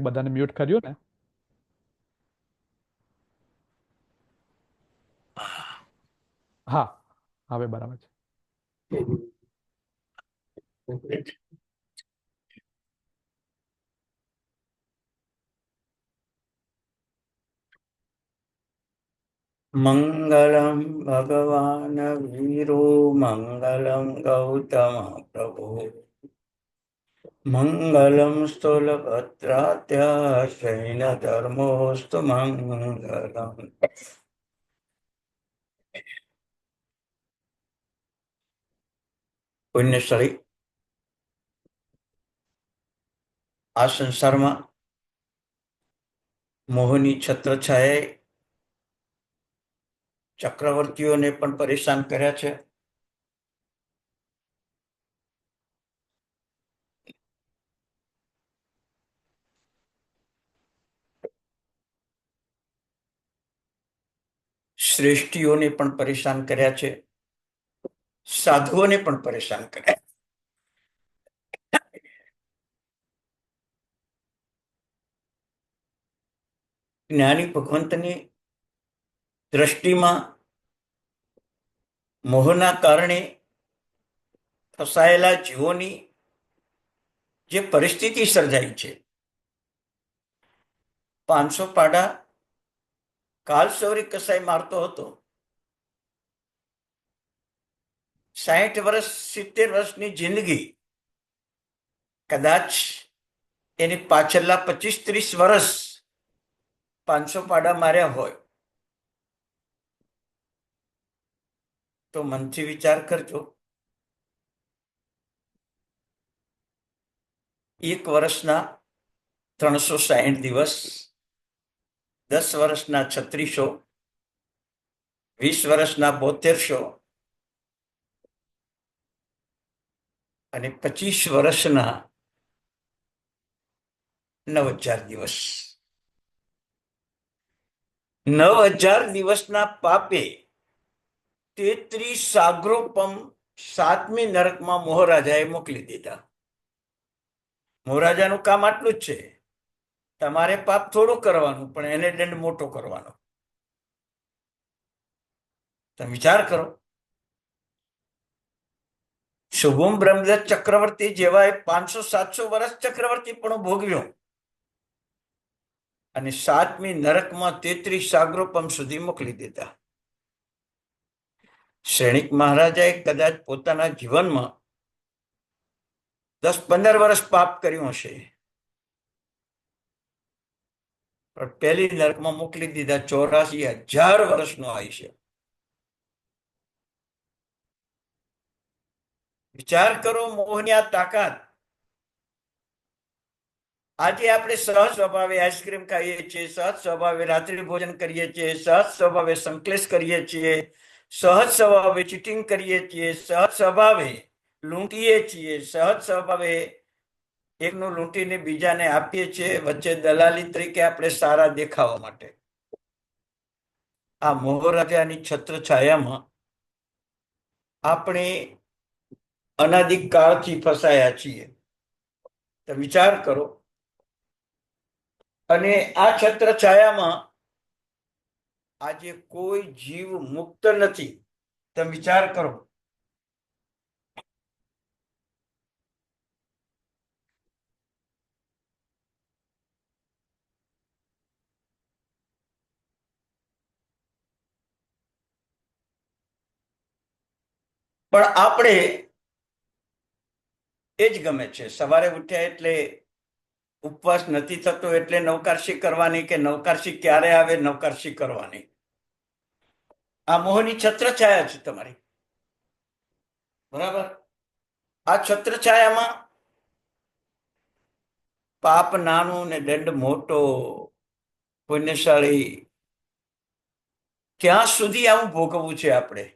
બધાને મ્યુટ કર્યું ને? હા, હવે બરાબર છે. મંગલમ ભગવાન વીરો મંગલમ ગૌતમ પ્રભુ મંગલમ સ્થૂલભદ્રાત્ય શૈલ ધર્મોસ્તુ મંગલમ. પુણ્યશ્રી, આ સંસારમાં મોહની છત્રછાયાએ ચક્રવર્તીઓને પણ પરેશાન કર્યા છે. શ્રેષ્ઠીઓને પણ પરેશાન કર્યા છે. સાધુઓને પણ પરેશાન કર્યા. જ્ઞાની ભગવંતની દ્રષ્ટિમાં મોહના કારણે ફસાયેલા જીવોની જે પરિસ્થિતિ સર્જાઈ છે, 500 પાડા કાલસૌરી કસાઈ મારતો હતો. 60 વર્ષ 70 વર્ષની જિંદગી કદાચ એની પાછળના 25-30 વર્ષ 500 પાડા માર્યા હોય તો મનથી વિચાર કરજો, એક વર્ષના 360 દિવસ, 10 વર્ષના 3600, 20 વર્ષના 7200 અને 25 વર્ષના 9000 દિવસ. 9000 દિવસના પાપે 33 સાગ્રોપમ 7મી નરકમાં મોહરાજાએ મોકલી દીધા. મોહરાજાનું કામ આટલું જ છે, તમારે પાપ થોડું કરવાનું, પણ એને દંડ મોટો કરવાનો. તમે વિચાર કરો, શુભમ બ્રહ્મદત્ત ચક્રવર્તી જેવા 500-700 વર્ષ ચક્રવર્તી પણ ભોગવ્યો અને 7મી નરકમાં 33 સાગ્રોપમ સુધી મોકલી દીધા. શ્રેણિક મહારાજાએ કદાચ પોતાના જીવનમાં 10-15 વર્ષ પાપ કર્યું હશે, પણ પહેલી નરકમાં મોકલી દીધા. 84,000 વર્ષનો આયુષ્ય. વિચાર કરો મોહની આ તાકાત. આજે આપણે સહજ સ્વભાવે આઈસ્ક્રીમ ખાઈએ છીએ, સહજ સ્વભાવે રાત્રિ ભોજન કરીએ છીએ, સહજ સ્વભાવે સંકલેશ કરીએ છીએ, સહજ સ્વભાવે ચીટિંગ કરીએ છીએ, સહજ સ્વભાવે લૂંટીએ છીએ, સહજ સ્વભાવે એકનું લૂંટીને બીજાને આપીએ છીએ, વચ્ચે દલાલી તરીકે આપણે સારા દેખાવા માટે. આ મોહરાજાની છત્રછાયામાં આપણે અનાદિકાળથી ફસાયા છીએ. તો વિચાર કરો, અને આ છત્રછાયામાં આજે કોઈ જીવ મુક્ત નથી. તમે વિચાર કરો, પણ આપણે એ જ ગમે છે. સવારે ઉઠ્યા એટલે ઉપવાસ નથી થતો એટલે નવકારશી કરવાની, કે નવકારશી ક્યારે આવે નવકારશી કરવાની. આ મોહની છત્રછાયા છે તમારી, બરાબર? આ છત્રછાયામાં પાપ નાનું ને દંડ મોટો. પુણ્યશાળી, ક્યાં સુધી આવું ભોગવવું છે આપણે?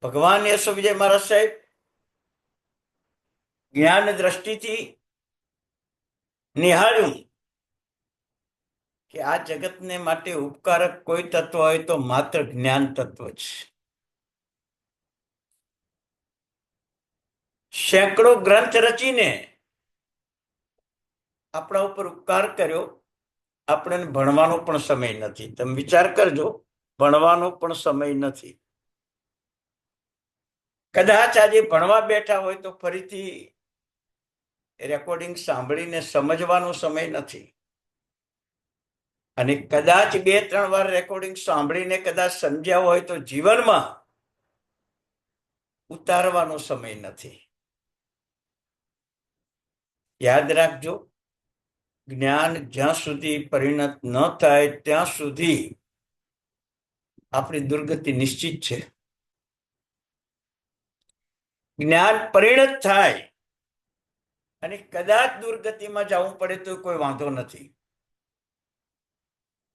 ભગવાન યશો વિજય મહારાજ સાહેબ જ્ઞાન દ્રષ્ટિથી નિહાળ્યું કે આ જગતને માટે ઉપકારક કોઈ તત્વ હોય તો માત્ર જ્ઞાન તત્વ છે. સેંકડો ગ્રંથ રચીને આપણા ઉપર ઉપકાર કર્યો, આપણને ભણવાનો પણ સમય નથી. તમે વિચાર કરજો, ભણવાનો પણ સમય નથી. કદાચ આજે ભણવા બેઠા હોય તો ફરીથી રેકોર્ડિંગ સાંભળીને સમજવાનો સમય નથી. અને કદાચ 2-3 વાર રેકોર્ડિંગ સાંભળીને કદાચ સમજ્યા હોય તો જીવનમાં ઉતારવાનો સમય નથી. યાદ રાખજો, જ્ઞાન જ્યાં સુધી પરિણત ન થાય ત્યાં સુધી આપણી દુર્ગતિ નિશ્ચિત છે. જ્ઞાન પરિણત થાય અને કદાચ દુર્ગતિમાં જવું પડે તો કોઈ વાંધો નથી.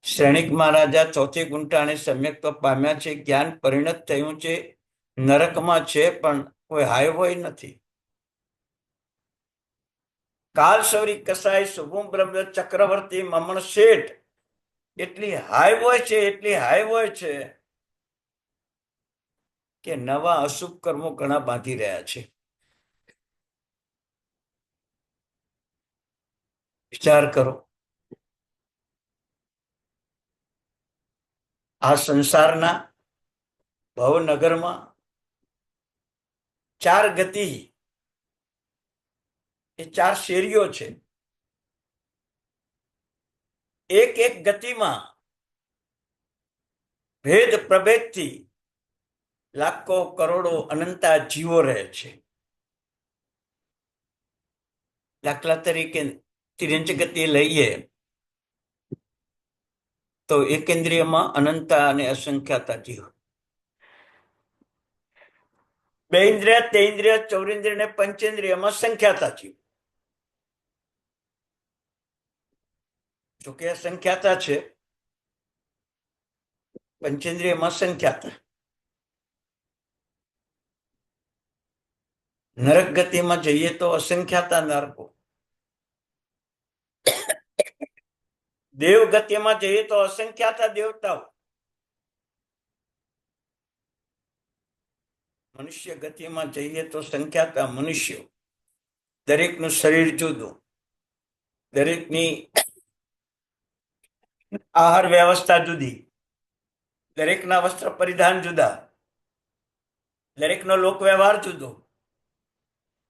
શ્રેણિક મહારાજા ચોથી ગુંઠાણે સમ્યક્ત્વ પામ્યા છે, જ્ઞાન પરિણત થયું છે, નરકમાં છે, પણ કોઈ હાઈવોય નથી. કાલસૌરી કસાય શુભમ બ્રહ્મ ચક્રવર્તી મમણ શેઠ એટલી હાઈવોય છે કે નવા અશુભ કર્મો ઘણા બાંધી રહ્યા છે. વિચાર કરો, આ સંસારના ભવનગરમાં 4 ગતિ, એ 4 શેરીઓ છે. એક ગતિમાં ભેદ પ્રભેદથી લાખો કરોડો અનંતા જીવો રહે છે. દાખલા તરીકે તિર્યંચ ગતિ લઈએ તો એકેન્દ્રિયમાં અનંતા અને અસંખ્યાતા જીવ. 2 ઇન્દ્રિય, 3 ઇન્દ્રિય, 4 ઇન્દ્રિય અને પંચેન્દ્રિયમાં સંખ્યાતા જીવ. જોકે સંખ્યાતા છે, પંચેન્દ્રિયમાં સંખ્યાતા. નરક ગતિમાં જઈએ તો અસંખ્યાતા નરકો, દેવ ગતિમાં જઈએ તો અસંખ્યાતા દેવતાઓ, મનુષ્ય ગતિમાં જઈએ તો સંખ્યાતા મનુષ્યો. દરેકનું શરીર જુદું, દરેકની આહાર વ્યવસ્થા જુદી, દરેકના વસ્ત્ર પરિધાન જુદા, દરેકનો લોક વ્યવહાર જુદો,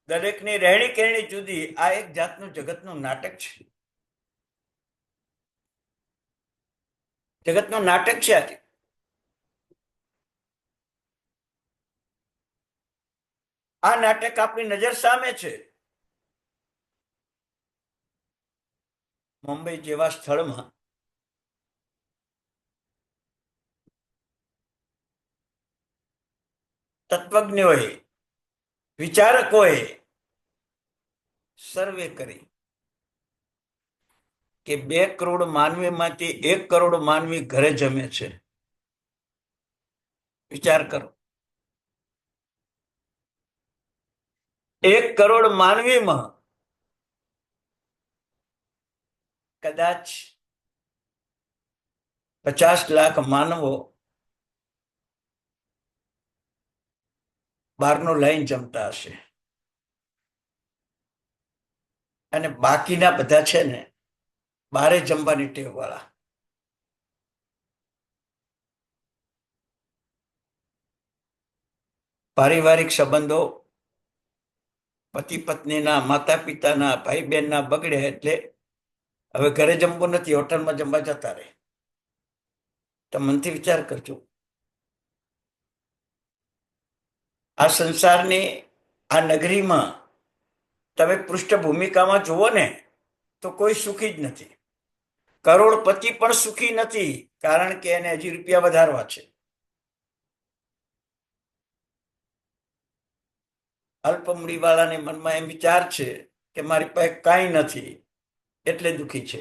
દરેકની રહેણી કહેણી જુદી. આ એક જાતનું જગતનું નાટક છે. જગતનું નાટક છે આજે. આ નાટક આપણી નજર સામે છે. મુંબઈ જેવા સ્થળમાં તત્વજ્ઞોએ, વિચારકોએ સર્વે કરી કે 2 કરોડ માનવીમાંથી 1 કરોડ માનવી ઘરે જમે છે. વિચાર કરો, 1 કરોડ માનવીમાં કદાચ 50 લાખ માનવો બહારનું લઈને જમતા હશે, અને બાકીના બધા છે ને બારે જમવાની ટેવ વાળા. પારિવારિક સંબંધો પતિ પત્નીના, માતા પિતાના, ભાઈ બહેનના બગડે એટલે હવે ઘરે જમવું નથી, હોટલમાં જમવા જતા રહે. તો મનથી વિચાર કરજો, આ સંસારની આ નગરીમાં તમે પૃષ્ઠભૂમિકામાં જુઓ ને તો કોઈ સુખી જ નથી. કરોડપતિ પણ સુખી નથી, કારણ કે એને હજી રૂપિયા વધારવા છે. અલ્પમૂડીવાળાને મનમાં એમ વિચાર છે કે મારી પાસે કાંઈ નથી એટલે દુઃખી છે.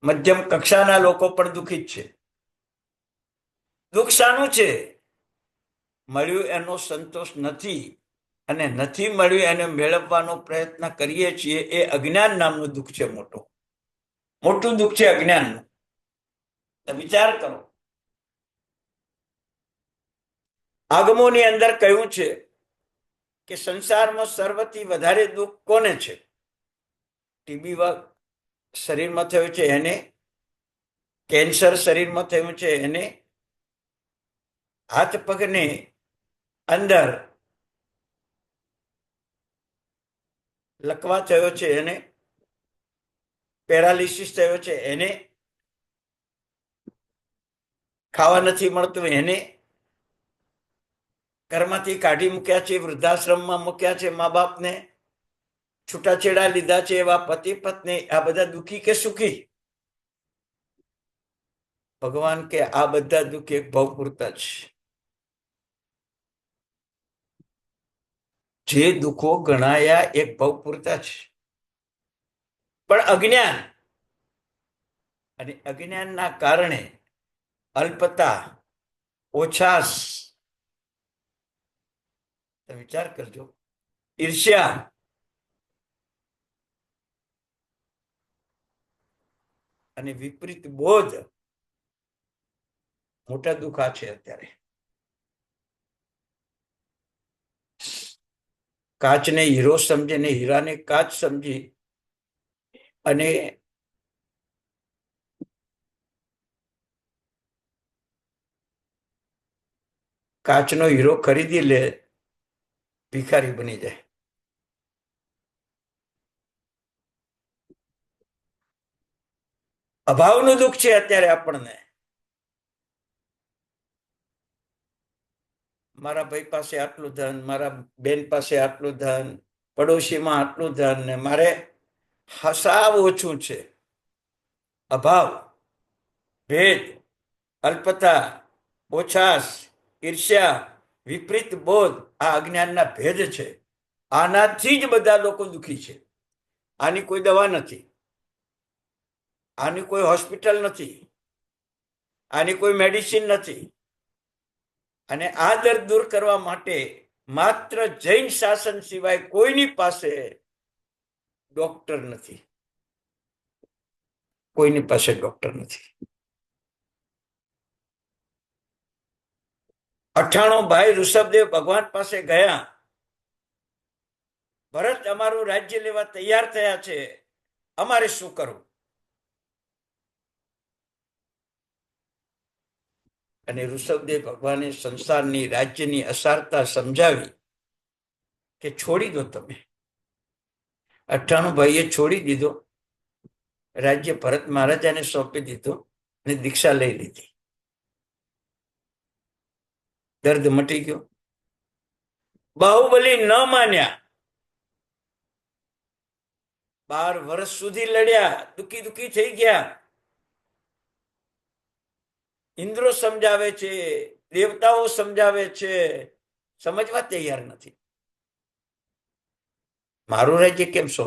મધ્યમ કક્ષાના લોકો પણ દુઃખી જ છે. દુઃખ શાનું છે? મળ્યું એનો સંતોષ નથી, અને નથી મળ્યું એને મેળવવાનો પ્રયત્ન કરીએ છીએ. એ અજ્ઞાન નામનું દુઃખ છે. મોટું દુઃખ છે અજ્ઞાનનું. વિચાર કરો, આગમોની અંદર કહ્યું છે કે સંસારમાં સર્વથી વધારે દુઃખ કોને છે? ટીબી શરીરમાં થયું છે એને, કેન્સર શરીરમાં થયું છે એને, હાથ પગની અંદર લકવા થયો છે એને, પેરાલિસિસ થયો છે એને, ખાવા નથી મળતું એને, ઘરમાંથી કાઢી મૂક્યા છે, વૃદ્ધાશ્રમમાં મૂક્યા છે મા બાપને, છૂટાછેડા લીધા છે એવા પતિ પત્ની, આ બધા દુઃખી કે સુખી? ભગવાન કે આ બધા દુઃખ એક ભાવ પૂરતા છે. જે દુઃખો ગણાયા એક ભાવ પૂરતા છે, પણ અજ્ઞાન અને અજ્ઞાનના કારણે અલ્પતા, ઓછાસ, વિચાર કરજો, ઈર્ષ્યા, અને વિપરીત બોધ મોટા દુઃખ આ છે. અત્યારે કાચને હીરો સમજે ને હીરાને કાચ સમજી અને કાચનો હીરો ખરીદી લે, ભિખારી બની જાય. અભાવનું દુઃખ છે અત્યારે આપણને. મારા ભાઈ પાસે આટલું ધન, મારા બેન પાસે આટલું ધન, પડોશીમાં આટલું ધન, ને મારે સાવ ઓછું છે. અભાવ, ભેદ, અલ્પતા, ઓછાસ, ઈર્ષ્યા, વિપરીત બોધ, આ અજ્ઞાનના ભેદ છે. આનાથી જ બધા લોકો દુઃખી છે. આની કોઈ દવા નથી, આની કોઈ હોસ્પિટલ નથી, આની કોઈ મેડિસિન નથી. અને આ દર્દ દૂર કરવા માટે માત્ર જૈન શાસન સિવાય કોઈની પાસે ડોક્ટર નથી. કોઈની પાસે ડોક્ટર નથી. 98 ભાઈ ઋષભદેવ ભગવાન પાસે ગયા. ભરત અમારું રાજ્ય લેવા તૈયાર થયા છે, અમારે શું કરવું? અને ઋષભદેવ ભગવાને સંસારની, રાજ્યની અસારતા સમજાવી કે છોડી દો તમે. 98 ભાઈએ છોડી દીધો, રાજ્ય ભરત મહારાજાને સોંપી દીધું અને દીક્ષા લઈ લીધી. દર્દ મટી ગયો. બાહુબલી ન માન્યા. 12 વર્ષ સુધી લડ્યા, દુઃખી થઈ ગયા. ઇન્દ્રો સમજાવે છે, દેવતાઓ સમજાવે છે, સમજવા તૈયાર નથી. મારું રાજ્ય કેમ સો?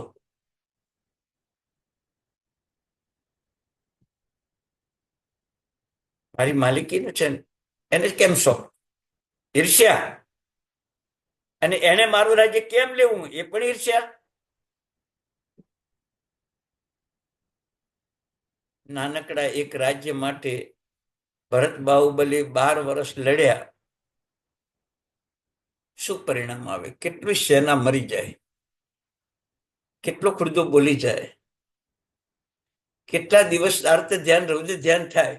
મારી માલિકીનું છે ને, એને કેમ સો? ઈર્ષ્યા. અને એને મારું રાજ્ય કેમ લેવું? એ પણ ઈર્ષ્યા. નાનકડા એક રાજ્ય માટે ભરત બાહુબલી 12 વર્ષ લડ્યા. શું પરિણામ આવે? કેટલી સેના મરી જાય, કેટલો ખુરદો બોલી જાય, કેટલા દિવસ આર્ત ધ્યાન, રૌદ્ર ધ્યાન થાય,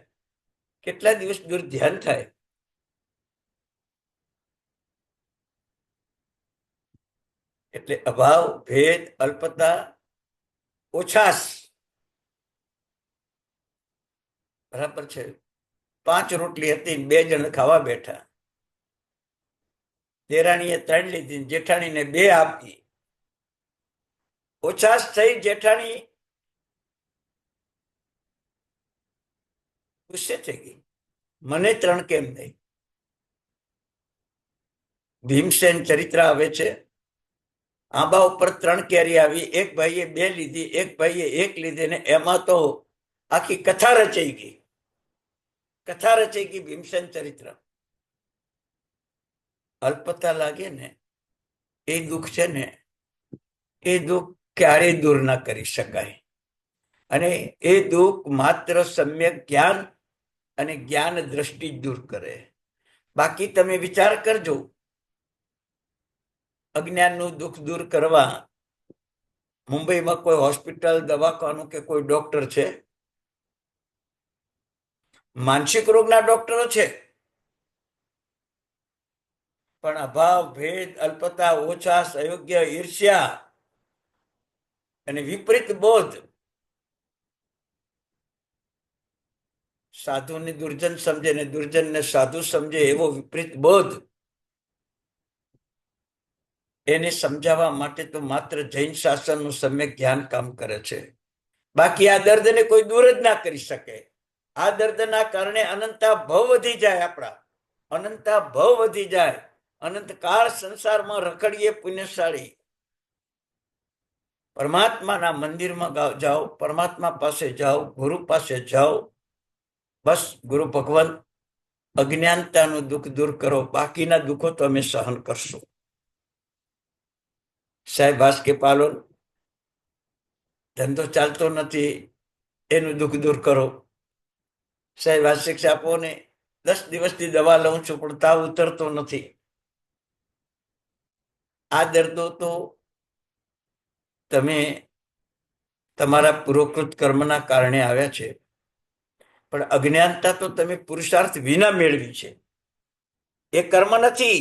કેટલા દિવસ દૂર ધ્યાન થાય. એટલે અભાવ, ભેદ, અલ્પતા, ઓછાસ, બરાબર છે. 5 રોટલી હતી, 2 જણ ખાવા બેઠા. દેરાણીએ 3 લીધી, જેઠાણીને 2 આપી. ઓછાસ થઈ. જેઠાણી ગુસ્સે થઈ ગઈ, મને 3 કેમ નહીં? ભીમસેન ચરિત્ર આવે છે. આંબા ઉપર 3 કેરી આવી, એક ભાઈએ 2 લીધી, એક ભાઈએ 1 લીધી, ને એમાં તો આખી કથા રચાઈ ગઈ. કથા રચાઈ ગઈ ભીમસેન ચરિત્ર. અલ્પતા લાગે ને, એ દુઃખ છે ને, એ દુઃખ ક્યારેય દૂર ના કરી શકાય. અને એ દુઃખ માત્ર સમ્યક જ્ઞાન અને જ્ઞાન દ્રષ્ટિ દૂર કરે. બાકી તમે વિચાર કરજો, અજ્ઞાનનું દુઃખ દૂર કરવા મુંબઈમાં કોઈ હોસ્પિટલ, દવાખાનું કે કોઈ ડોક્ટર છે? માનસિક રોગના ડોક્ટરો છે, પણ અભાવ, ભેદ, અલ્પતા, ઓછા, અયોગ્ય, ઈર્ષ્યા અને વિપરીત બોધ, સાધુને દુર્જન સમજે ને દુર્જનને સાધુ સમજે એવો વિપરીત બોધ, એને સમજાવવા માટે તો માત્ર જૈન શાસનનું સમ્યક જ્ઞાન કામ કરે છે. બાકી આ દર્દને કોઈ દૂર જ ના કરી શકે. આ દર્દના કારણે અનંતા ભવ વધી જાય, આપણા અનંતા ભવ વધી જાય. અનંતકાળ સંસારમાં રખડીએ પુણ્યશાળી. પરમાત્માના મંદિરમાં જાઓ, પરમાત્મા પાસે જાઓ, ગુરુ પાસે જાઓ. બસ ગુરુ ભગવાન અજ્ઞાનતાનું દુઃખ દૂર કરો, બાકીના દુઃખો તો અમે સહન કરશું. સાહેબ ભાસ્કે પાલોન, ધંધો ચાલતો નથી, એનું દુઃખ દૂર કરો. સાહેબ આ શિક્ષા આપો ને, 10 દિવસથી દવા લઉં છું પણ તાવ ઉતરતો નથી. આ દર્દો તો તમે તમારા પૂર્વકૃત કર્મના કારણે આવ્યા છે, પણ અજ્ઞાનતા તો તમે પુરુષાર્થ વિના મેળવી છે. એ કર્મ નથી,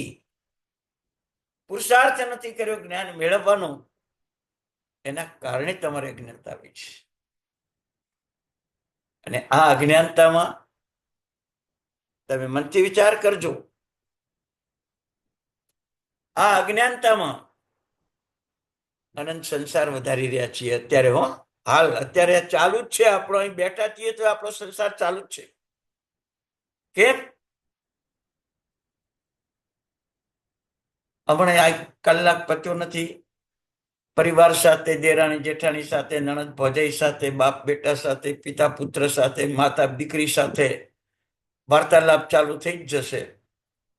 પુરુષાર્થ નથી કર્યો જ્ઞાન મેળવવાનો, એના કારણે તમારે અજ્ઞાનતા આવી છે. અને આ અજ્ઞાનતામાં તમે મનથી વિચાર કરજો, આ અજ્ઞાનતામાં અનંત સંસાર વધારી રહ્યા છીએ અત્યારે. હાલ અત્યારે ચાલુ જ છે. આપણો અહીં બેઠા છીએ તો આપણો સંસાર ચાલુ જ છે. કેમ? હમણાં આ કલાક પત્યો નથી, પરિવાર સાથે, દેરાણી જેઠાણી સાથે, નણંદ ભોજાઈ સાથે, બાપ બેટા સાથે, પિતા પુત્ર સાથે, માતા દીકરી સાથે વાર્તાલાપ ચાલુ થઈ જ જશે,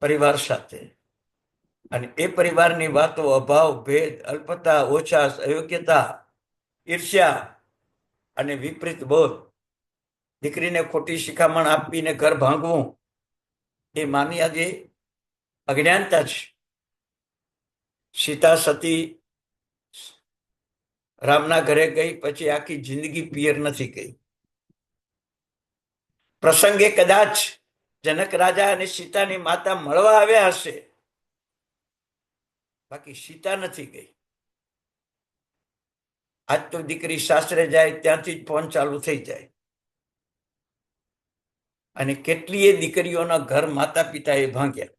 પરિવાર સાથે. અને એ પરિવારની વાતો અભાવ, ભેદ, અલ્પતા, ઓછા, અયોગ્યતા, ઈર્ષ્યા અને વિપરીત બોધ, દીકરીને ખોટી શિખામણ આપીને ઘર ભાંગવું, એ માની આજે અજ્ઞાનતા છે. સીતા સતી રામના ઘરે ગઈ, પછી આખી જિંદગી પિયર નથી ગઈ. પ્રસંગે કદાચ જનક રાજા અને સીતાની માતા મળવા આવ્યા હશે, બાકી સીતા નથી ગઈ. આજ તો દીકરી સાસરે જાય ત્યાંથી જ ફોન ચાલુ થઈ જાય. અને કેટલીય દીકરીઓના ઘર માતા પિતાએ ભાંગ્યા.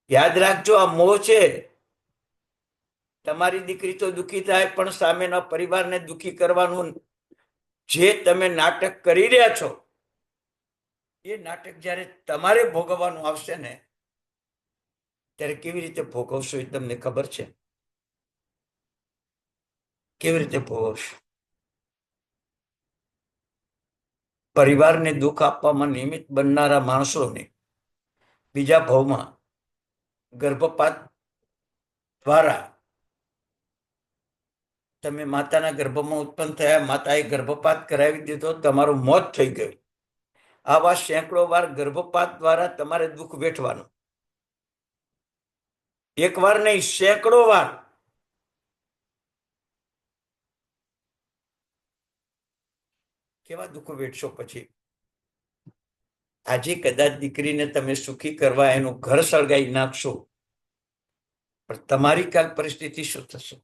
યાદ રાખજો, આ મોહ છે. તમારી દીકરી તો દુઃખી થાય, પણ સામેના પરિવારને દુઃખી કરવાનું જે તમે નાટક કરી રહ્યા છો, એ નાટક જ્યારે તમારે ભોગવવાનું આવશે ને, ત્યારે કેવી રીતે ભોગવશો એ તમને ખબર છે? કેવી રીતે ભોગવશો? પરિવારને દુઃખ આપવામાં નિમિત્ત બનનારા માણસોને બીજા ભાવમાં ગર્ભપાત દ્વારા તમે માતાના ગર્ભમાં ઉત્પન્ન થયા, માતાએ ગર્ભપાત કરાવી દીધો, તમારું મોત થઈ ગયું. આવા સેંકડો વાર ગર્ભપાત દ્વારા તમારે દુઃખ વેઠવાનું. એક વાર નહીં, સેંકડો વાર. કેવા દુઃખ વેઠશો પછી? આજે કદાચ દીકરીને તમે સુખી કરવા એનું ઘર સળગાઈ નાખશો, પણ તમારી કાલ પરિસ્થિતિ શું થશે?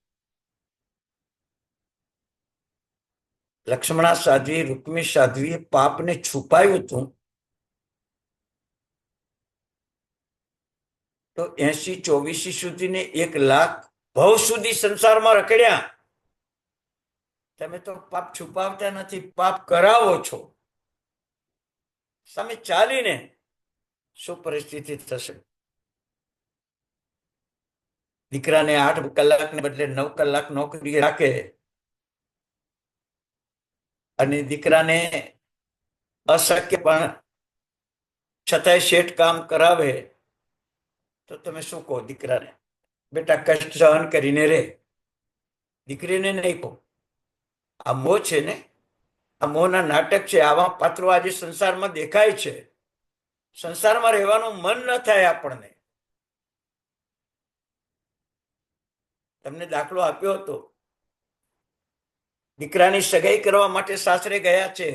લક્ષ્મણા સાધ્વી, રૂક્મી સાધ્વીએ પાપને છુપાયું હતું, તો 80-84 સુધી ને 1 લાખ ભવ સુધી સંસારમાં રખડ્યા. તમે તો પાપ છુપાવતા નથી, પાપ કરાવો છો. સામે ચાલીને શું પરિસ્થિતિ થશે? દીકરાને 8 કલાકને બદલે 9 કલાક નોકરી રાખે, અને દીકરાને અશક્ય પણ છતાંય શેઠ કામ કરાવે, તો તમે શું કહો દીકરાને? બેટા કષ્ટ સહન કરીને રે. દીકરીને નહીં કહો. આ મોહ છે ને, આ મોહના નાટક છે. આવા પાત્રો આજે સંસારમાં દેખાય છે. સંસારમાં રહેવાનું મન ન થાય આપણને. તમને દાખલો આપ્યો હતો, દીકરાની સગાઈ કરવા માટે સાસરે ગયા છે,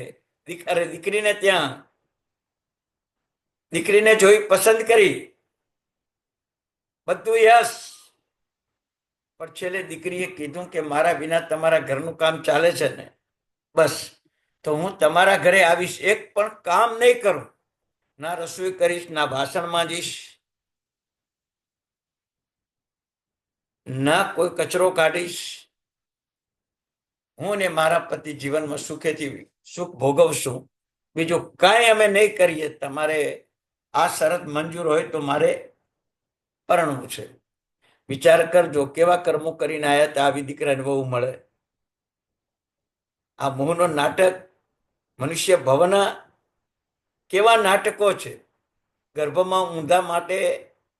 દીકરીને ત્યાં દીકરીને જોઈ પસંદ કરી, બધું યશ. પણ છેલ્લે દીકરીએ કીધું કે મારા વિના તમારા ઘરનું કામ ચાલે છે ને, બસ તો હું તમારા ઘરે આવીશ, એક પણ કામ નહીં કરું, ના રસોઈ કરીશ, ના વાસણ માંજીશ, ના કોઈ કચરો કાઢીશ. હું ને મારા પતિ જીવનમાં સુખેથી સુખ ભોગવશું, બીજું કાંઈ અમે નહીં કરીએ. તમારે આ શરત મંજૂર હોય તો મારે પરણવું છે. વિચાર કરજો કેવા કર્મો કરીને આવ્યા હતા, આવી દીકરાને બહુ મળે. આ મોહનો નાટક, મનુષ્ય ભવના કેવા નાટકો છે. ગર્ભમાં ઊંધા માટે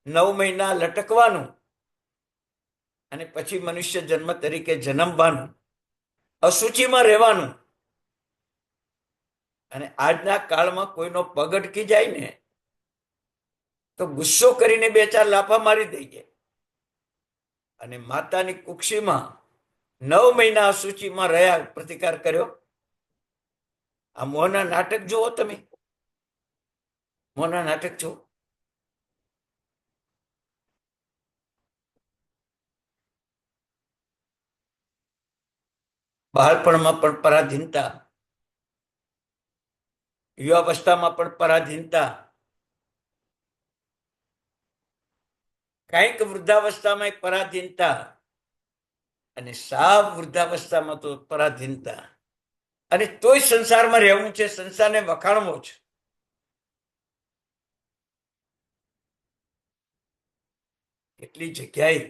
9 મહિના લટકવાનું અને પછી મનુષ્ય જન્મ તરીકે જન્મવાનું, અસુચિમાં રહેવાનું. અને આજના કાળમાં કોઈનો પગ અટકી જાય ને તો ગુસ્સો કરીને 2-4 લાફા મારી દઈએ. અને માતાની કુક્ષીમાં 9 મહિના અસુચિમાં રહ્યા, પ્રતિકાર કર્યો. આ મોહના નાટક જુઓ તમે, મોહના નાટક જુઓ. બાળપણમાં પણ પરાધીનતા, યુવાવસ્થામાં પણ પરાધીનતા, કંઈક વૃદ્ધાવસ્થામાં એક પરાધીનતા, અને સાવ વૃદ્ધાવસ્થામાં તો પરાધીનતા. અને તોય સંસારમાં રહેવું છે, સંસારને વખાણવો છે. કેટલી જગ્યાએ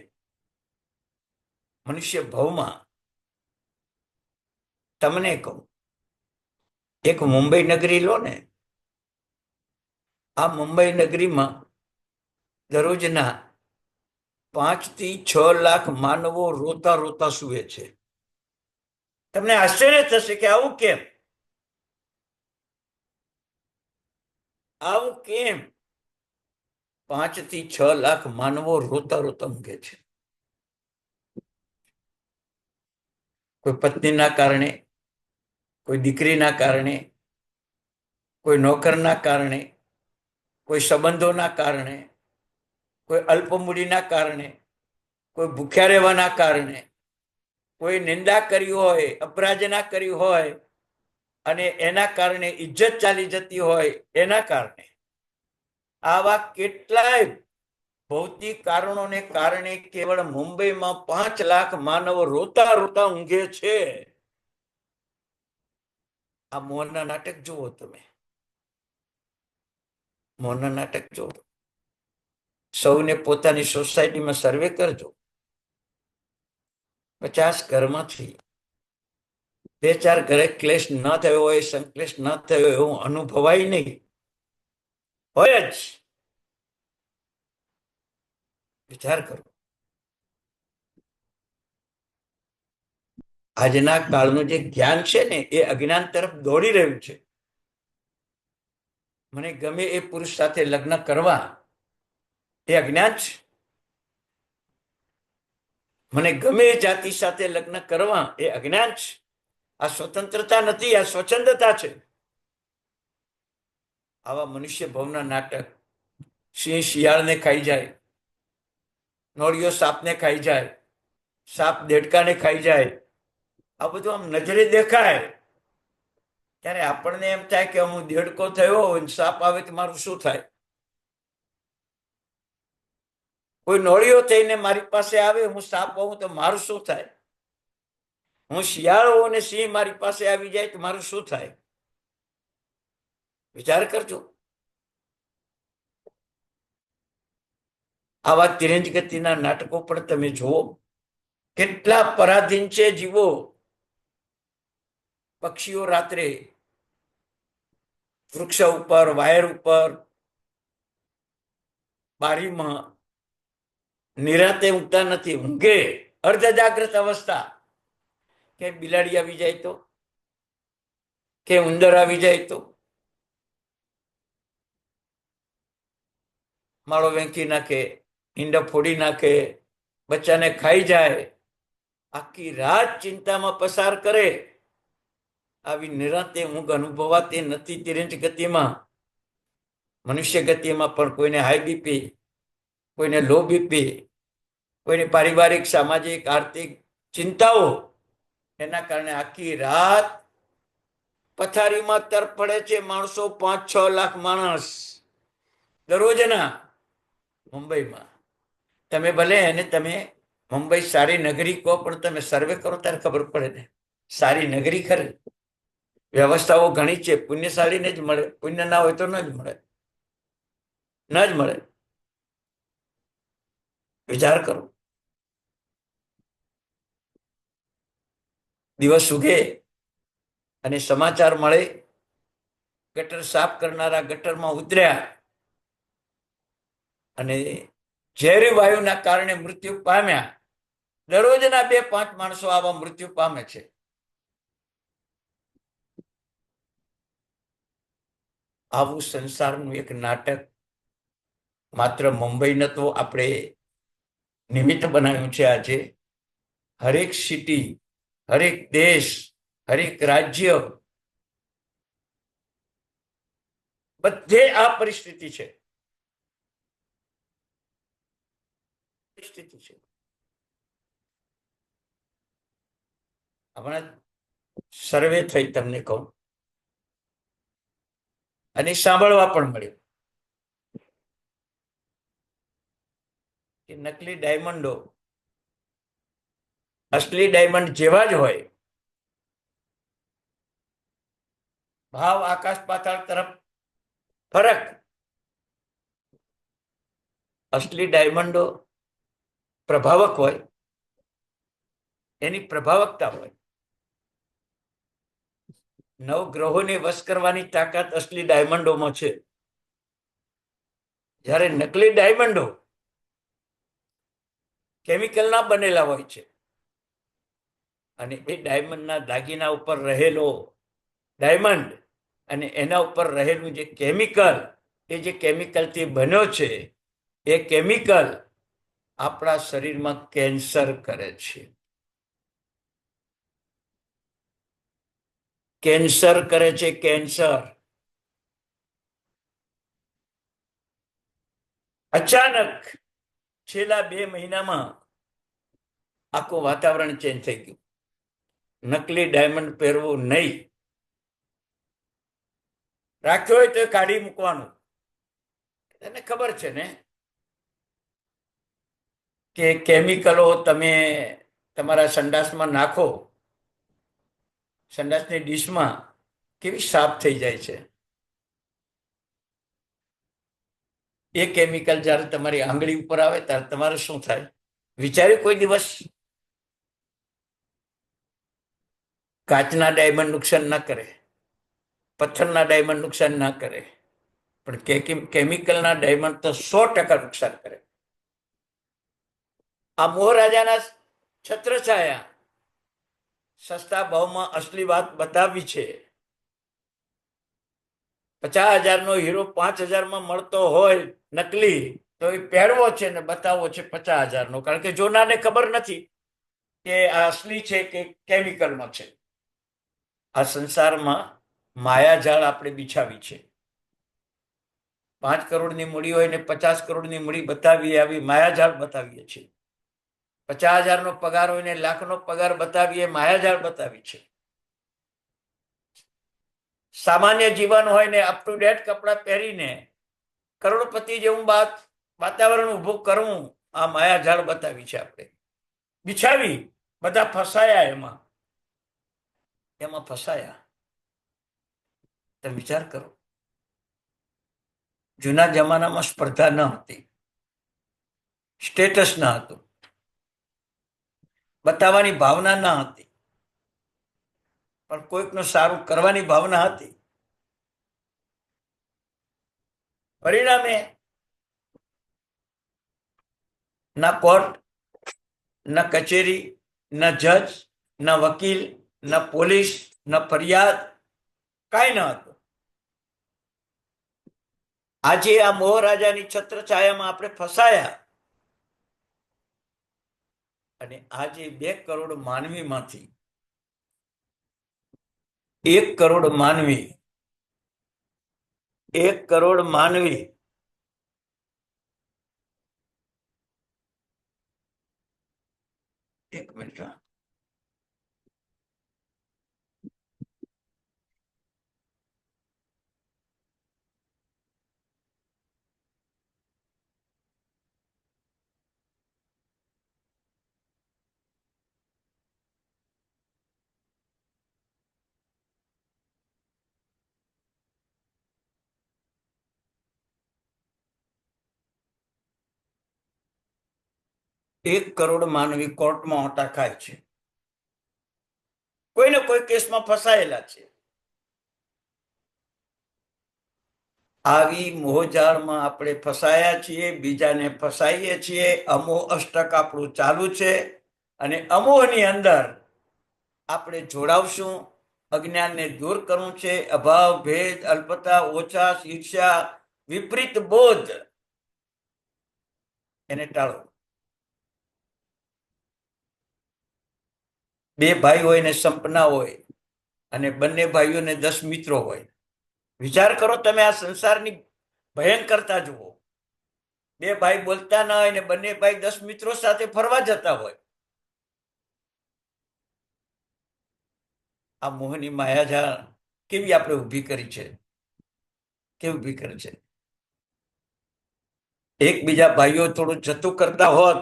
મનુષ્ય ભવમાં, તમને કહું, એક મુંબઈ નગરી લો ને, આ મુંબઈ નગરીમાં દરરોજના 5 થી 6 લાખ માનવો રોતા રોતા સૂવે છે. તમને આશ્ચર્ય થશે કે આવું કેમ, આવું કેમ? 5 થી 6 લાખ માનવો રોતા રોતા ઊંઘે છે. કોઈ પત્નીના કારણે, કોઈ દીકરીના કારણે, કોઈ નોકરના કારણે, કોઈ સંબંધોના કારણે, કોઈ અલ્પમૂડીના કારણે, કોઈ ભૂખ્યા રહેવાના કારણે, કોઈ નિંદા કરી હોય, અપરાજના કરી હોય અને એના કારણે ઇજ્જત ચાલી જતી હોય, એના કારણે. આવા કેટલાય ભૌતિક કારણોને કારણે કેવળ મુંબઈમાં 5 લાખ માનવો રોતા રોતા ઊંઘે છે. આ મોહનના નાટક જુઓ તમે, મોહનના નાટક જુઓ. સૌને પોતાની સોસાયટીમાં સર્વે કરજો. 50 ઘરમાંથી 2-4 ઘરે ક્લેશ ન થયો હોય, સંક્લેશ ન થયો એવું અનુભવાય નહીં, હોય જ. વિચાર કરો. આજના કાળનું જે જ્ઞાન છે ને એ અજ્ઞાન તરફ દોડી રહ્યું છે. મને ગમે એ પુરુષ સાથે લગ્ન કરવા એ અજ્ઞાન છે. મને ગમે એ જાતિ સાથે લગ્ન કરવા એ અજ્ઞાન છે. આ સ્વતંત્રતા નથી, આ સ્વચ્છંદતા છે. આવા મનુષ્ય ભવના નાટક, સિંહ શિયાળને ખાઈ જાય, નોળિયો સાપને ખાઈ જાય, સાપ દેડકાને ખાઈ જાય, આ બધું આમ નજરે દેખાય ત્યારે આપણને એમ થાય કે હું દેડકો થયો હોય, સાપ આવે તો મારું શું થાય? કોઈ નોળિયો થઈને મારી પાસે આવે, હું સાપ હોઉં તો મારું શું થાય? હું શિયાળ હોઉં અને સિંહ મારી પાસે આવી જાય તો મારું શું થાય? વિચાર કરજો. આવા તિરંજ ગતિના નાટકો પણ તમે જુઓ. કેટલા પરાધીન છે જીવો. પક્ષીઓ રાત્રે વૃક્ષ ઉપર, વાયર ઉપર, બારીમાં નિરાતે ઊંઘતા નથી, ઊંઘે અર્ધ જાગ્રત અવસ્થા. કે બિલાડી આવી જાય તો, કે ઉંદર આવી જાય તો માળો વેંકી નાખે, ઈંડા ફોડી નાખે, બચ્ચાને ખાઈ જાય. આખી રાત ચિંતામાં પસાર કરે, આવી નિરાંતે ઊંઘ અનુભવાતી નથી તિરંજ ગતિમાં. મનુષ્ય ગતિમાં પણ કોઈને હાઈ બીપી, કોઈને લો બીપી, કોઈને પારિવારિક સામાજિક આર્થિક ચિંતાઓ, એના કારણે આખી રાત પથારીમાં તરફડે છે માણસો. 5-6 લાખ માણસ દરરોજના મુંબઈમાં. તમે ભલે એને તમે મુંબઈ સારી નગરી કહો, પણ તમે સર્વે કરો ત્યારે ખબર પડે ને સારી નગરી ખરી. વ્યવસ્થાઓ ઘણી છે, પુણ્યશાળીને જ મળે, પુણ્ય ના હોય તો ન જ મળે, ન જ મળે. વિચાર કરો. દિવસ ઉગે અને સમાચાર મળે ગટર સાફ કરનારા ગટરમાં ઉતર્યા અને ઝેરી વાયુના કારણે મૃત્યુ પામ્યા. દરરોજના 2-5 માણસો આવા મૃત્યુ પામે છે. આવું સંસારનું એક નાટક માત્ર મુંબઈને તો આપણે નિમિત્ત બનાવ્યું છે. આજે હરેક સિટી, હરેક દેશ, હરેક રાજ્ય, બધે આ પરિસ્થિતિ છે. હમણાં સર્વે થઈ તમને કહું, અને સાંભળવા પણ મળ્યું કે નકલી ડાયમંડો અસલી ડાયમંડ જેવા જ હોય, ભાવ આકાશ પાતાળ તરફ ફરક. અસલી ડાયમંડો પ્રભાવક હોય, એની પ્રભાવકતા હોય. નવગ્રહોને વશ કરવાની તાકાત અસલી ડાયમંડોમાં છે. જ્યારે નકલી ડાયમંડો કેમિકલના બનેલા હોય છે, અને એ ડાયમંડના દાગીના ઉપર રહેલો ડાયમંડ અને એના ઉપર રહેલું જે કેમિકલ, એ જે કેમિકલથી બન્યો છે, એ કેમિકલ આપણા શરીરમાં કેન્સર કરે છે. કેન્સર કરે છે, કેન્સર. અચાનક છેલ્લા 2 મહિનામાં આખું વાતાવરણ ચેન્જ થઈ ગયું. નકલી ડાયમંડ પહેરવું નહીં, રાખ્યો હોય તો કાઢી મૂકવાનું. એને ખબર છે ને કે કેમિકલો તમે તમારા સંડાસમાં નાખો, સંડાસની ડીશમાં કેવી સાફ થઈ જાય છે. એ કેમિકલ જ્યારે તમારી આંગળી ઉપર આવે ત્યારે તમારે શું થાય? વિચાર્યું કોઈ દિવસ? કાચના ડાયમંડ નુકસાન ના કરે, પથ્થરના ડાયમંડ નુકસાન ના કરે, પણ કેમિકલના ડાયમંડ તો 100% નુકસાન કરે. આ મોહરાજાના છત્રછાયા સસ્તા ભાવમાં અસલી વાત બતાવી છે. 50,000નો હીરો 5,000માં મળતો હોય નકલી, તો એ પહેરવો છે ને બતાવવો છે 50,000નો, કારણ કે જોનારને ખબર નથી કે આ અસલી છે કે કેમિકલનો છે. આ સંસારમાં માયાજાળ આપણે બિછાવી છે. 5 કરોડની મૂડી હોય ને 50 કરોડની મૂડી બતાવીએ, આવી માયાજાળ બતાવીએ છીએ. 50,000નો પગાર હોય ને લાખનો પગાર બતાવીએ, માયાજાળ બતાવી છે. સામાન્ય જીવન હોય ને અપ ટુ ડેટ કપડાં પહેરીને કરોડપતિ જેવું વાતાવરણ ઊભું કરવું, આ માયાજાળ બતાવી છે આપણે, બિછાવી. બધા ફસાયા એમાં ફસાયા. તમે વિચાર કરો, જૂના જમાનામાં સ્પર્ધા ન હતી, સ્ટેટસ ન હતું, બતાવવાની ભાવના ન હતી, પણ કોઈકનું સારું કરવાની ભાવના હતી. પરિણામે ના કોર્ટ, ના કચેરી, ના જજ, ના વકીલ, ના પોલીસ, ના ફરિયાદ, કાંઈ ન હતું. આજે આ મોહરાજાની છત્રછાયામાં આપણે ફસાયા. અને આજે 2 કરોડ માનવીમાંથી 1 કરોડ માનવી 1 કરોડ માનવી એક મિનિટ હા. 1 કરોડ માનવી કોર્ટમાં ઓટા ખાય છે, કોઈને કોઈ કેસમાં ફસાયેલા છે. આવી મોહજાળમાં આપણે ફસાયા છીએ, બીજાને ફસાઈએ છીએ. અમોહ અષ્ટક આપણું ચાલુ છે અને અમોહની અંદર આપણે જોડાવશું. અજ્ઞાનને દૂર કરવું છે. અભાવ, ભેદ, અલ્પતા, ઓછા, ઈર્ષ્યા, વિપરીત બોધ એને ટાળો. 2 ભાઈ હોય ને સંપના હોય અને બંને ભાઈઓને 10 મિત્રો હોય. વિચાર કરો, તમે આ સંસારની ભયંકરતા જુઓ. 2 ભાઈ બોલતા ન હોય ને બંને ભાઈ 10 મિત્રો સાથે ફરવા જતા હોય. આ મોહની માયાજાળ કેવી આપણે ઊભી કરી છે, કેવી ઊભી કરી છે. એકબીજા ભાઈઓ થોડું જતું કરતા હોત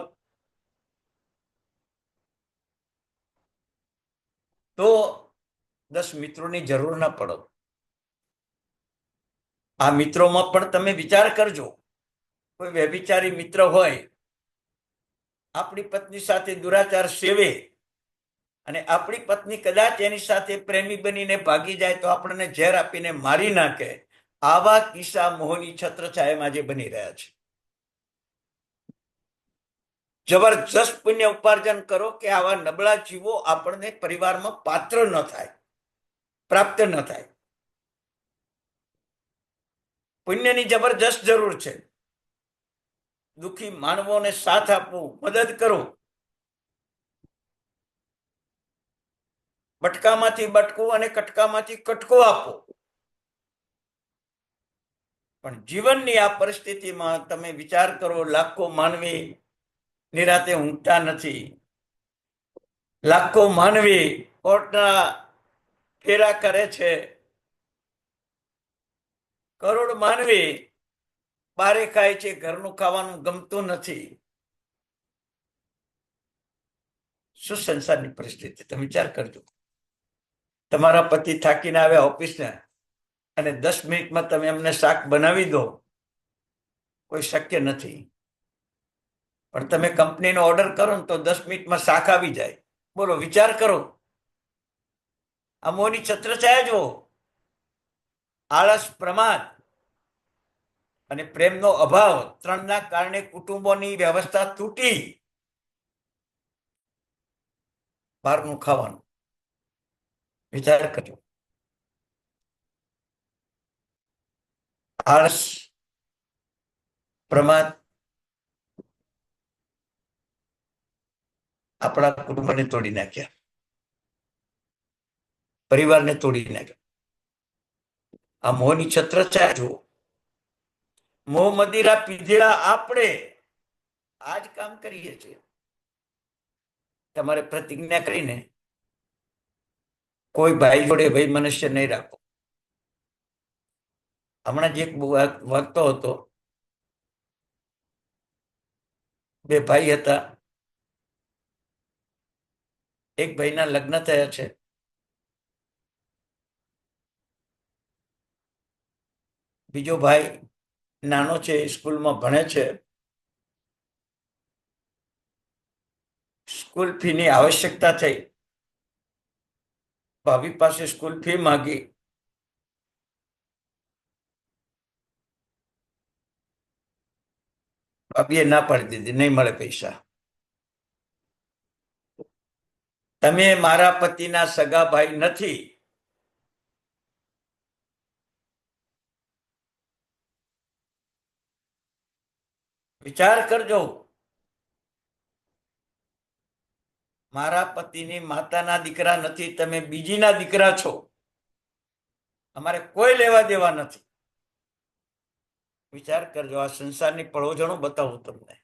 તો 10 મિત્રોની જરૂર ના પડો. આ મિત્રોમાં પણ તમે વિચાર કરજો. કોઈ વ્યભિચારી મિત્ર હોય, આપણી પત્ની સાથે દુરાચાર સેવે અને આપણી પત્ની કદાચ એની સાથે પ્રેમી બનીને ભાગી જાય તો આપણને ઝેર આપીને મારી નાખે. આવા કિસ્સા મોહની છત્રછાયામાં જે બની રહ્યા છે. જબરજસ્ત પુણ્ય ઉપાર્જન કરો કે આવા નબળા જીવો આપણને પરિવારમાં પાત્ર ન થાય, પ્રાપ્ત ન થાય. પુણ્યની જબરજસ્ત જરૂર છે. દુઃખી માનવોને સાથ આપવો, મદદ કરો. બટકામાંથી બટકો અને કટકામાંથી કટકો આપો. પણ જીવનની આ પરિસ્થિતિમાં તમે વિચાર કરો, લાખો માનવી નિરાતે ઊંઘતા નથી. લાખો માનવી કોર્ટના ફેરા કરે છે. કરોડ માનવી બારે ખાય છે, ઘરનું ખાવાનું ગમતું નથી. શું સંસારની પરિસ્થિતિ, તમે વિચાર કરજો. તમારા પતિ થાકીને આવ્યા ઓફિસને અને 10 મિનિટમાં તમે એમને શાક બનાવી દો, કોઈ શક્ય નથી. પણ તમે કંપનીનો ઓર્ડર કરો ને તો 10 મિનિટમાં શાક આવી જાય. બોલો, વિચાર કરો. આ મોહની છત્રછાયા જુઓ. આળસ, પ્રમાદ અને પ્રેમનો અભાવ, ત્રણના કારણે કુટુંબોની વ્યવસ્થા તૂટી. બહારનું ખાવાનું, વિચાર કરજો. આળસ, પ્રમાદ આપણા કુટુંબને તોડી નાખ્યા, પરિવારને તોડી નાખ્યા. આ મોહની છત્રછાયા જુઓ. મોહ મદિરા પીધેલા આપણે આજ કામ કરીએ છીએ. તમારે પ્રતિજ્ઞા કરીને કોઈ ભાઈ જોડે ભાઈ મનુષ્ય નહીં રાખો. હમણાં જ એક વાગતો હતો. 2 ભાઈ હતા. એક ભાઈના લગ્ન થયા છે. બીજો ભાઈ નાનો છે, સ્કૂલમાં ભણે છે. સ્કૂલ ફીની આવશ્યકતા થઈ. ભાભી પાસે સ્કૂલ ફી માંગી. ભાભીએ ના પાડી દીધી, નહીં મળે પૈસા. તમે મારા પતિના સગા ભાઈ નથી. વિચાર કરજો. મારા પતિની માતાના દીકરા નથી, તમે બીજીના દીકરા છો, અમારે કોઈ લેવા દેવા નથી. વિચાર કરજો, આ સંસારની પળોજણો બતાવું તમને.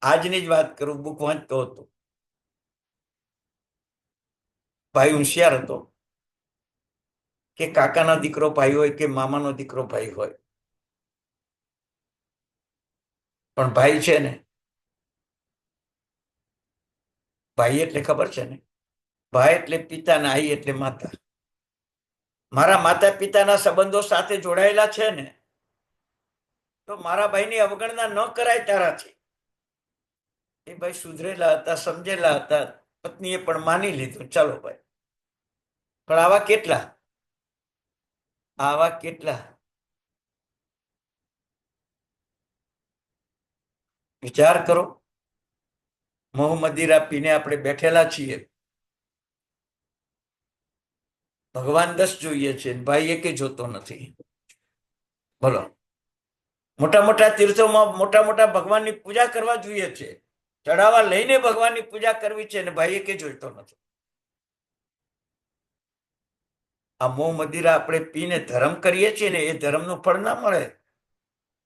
આજની જ વાત કરું, બુક વાંચતો હતો. ભાઈ હોશિયાર હતો કે કાકાના દીકરો ભાઈ હોય કે મામાનો દીકરો ભાઈ હોય, પણ ભાઈ છે ને, ભાઈ એટલે ખબર છે ને, ભાઈ એટલે પિતા ને આઈ એટલે માતા. મારા માતા પિતાના સંબંધો સાથે જોડાયેલા છે ને, તો મારા ભાઈની અવગણના ન કરાય તારાથી. એ ભાઈ સુધરેલા હતા, સમજેલા હતા, પત્નીએ પણ માની લીધું, ચાલો ભાઈ. પણ આવા કેટલા વિચાર કરો. મોહ મદિરા પીને આપણે બેઠેલા છીએ, ભગવાન 10 જોઈએ છે, ભાઈ એકે જોતો નથી. બોલો, મોટા મોટા તીર્થોમાં મોટા મોટા ભગવાનની પૂજા કરવા જોઈએ છે, ચડાવવા લઈને ભગવાનની પૂજા કરવી છે, ને ભાઈ એકે જોઈતો નથી. આ મોહ મદિરા આપણે પીને ધર્મ કરીએ છીએ ને, એ ધર્મનું ફળ ના મળે.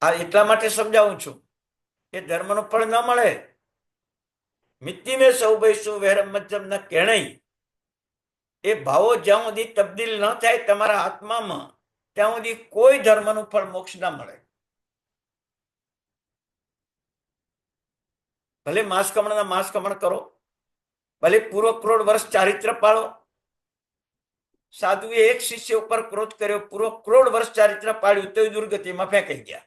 આ એટલા માટે સમજાવું છું, એ ધર્મનું ફળ ન મળે. મિત્તિ મેં સૌ ભાઈ વેરમ મજ્જમ ન કેણઈ. એ ભાવો જ્યાં સુધી તબદીલ ન થાય તમારા આત્મામાં, ત્યાં સુધી કોઈ ધર્મનું ફળ મોક્ષ ના મળે. ભલે માંસ કમણ કરો, ભલે પૂરો કરોડ વર્ષ ચારિત્ર પાળો. સાધુએ એક શિષ્ય ઉપર ક્રોધ કર્યો, પૂરો કરોડ વર્ષ ચારિત્ર પાળ્યું, તો દુર્ગતિમાં ફેંકાઈ ગયા.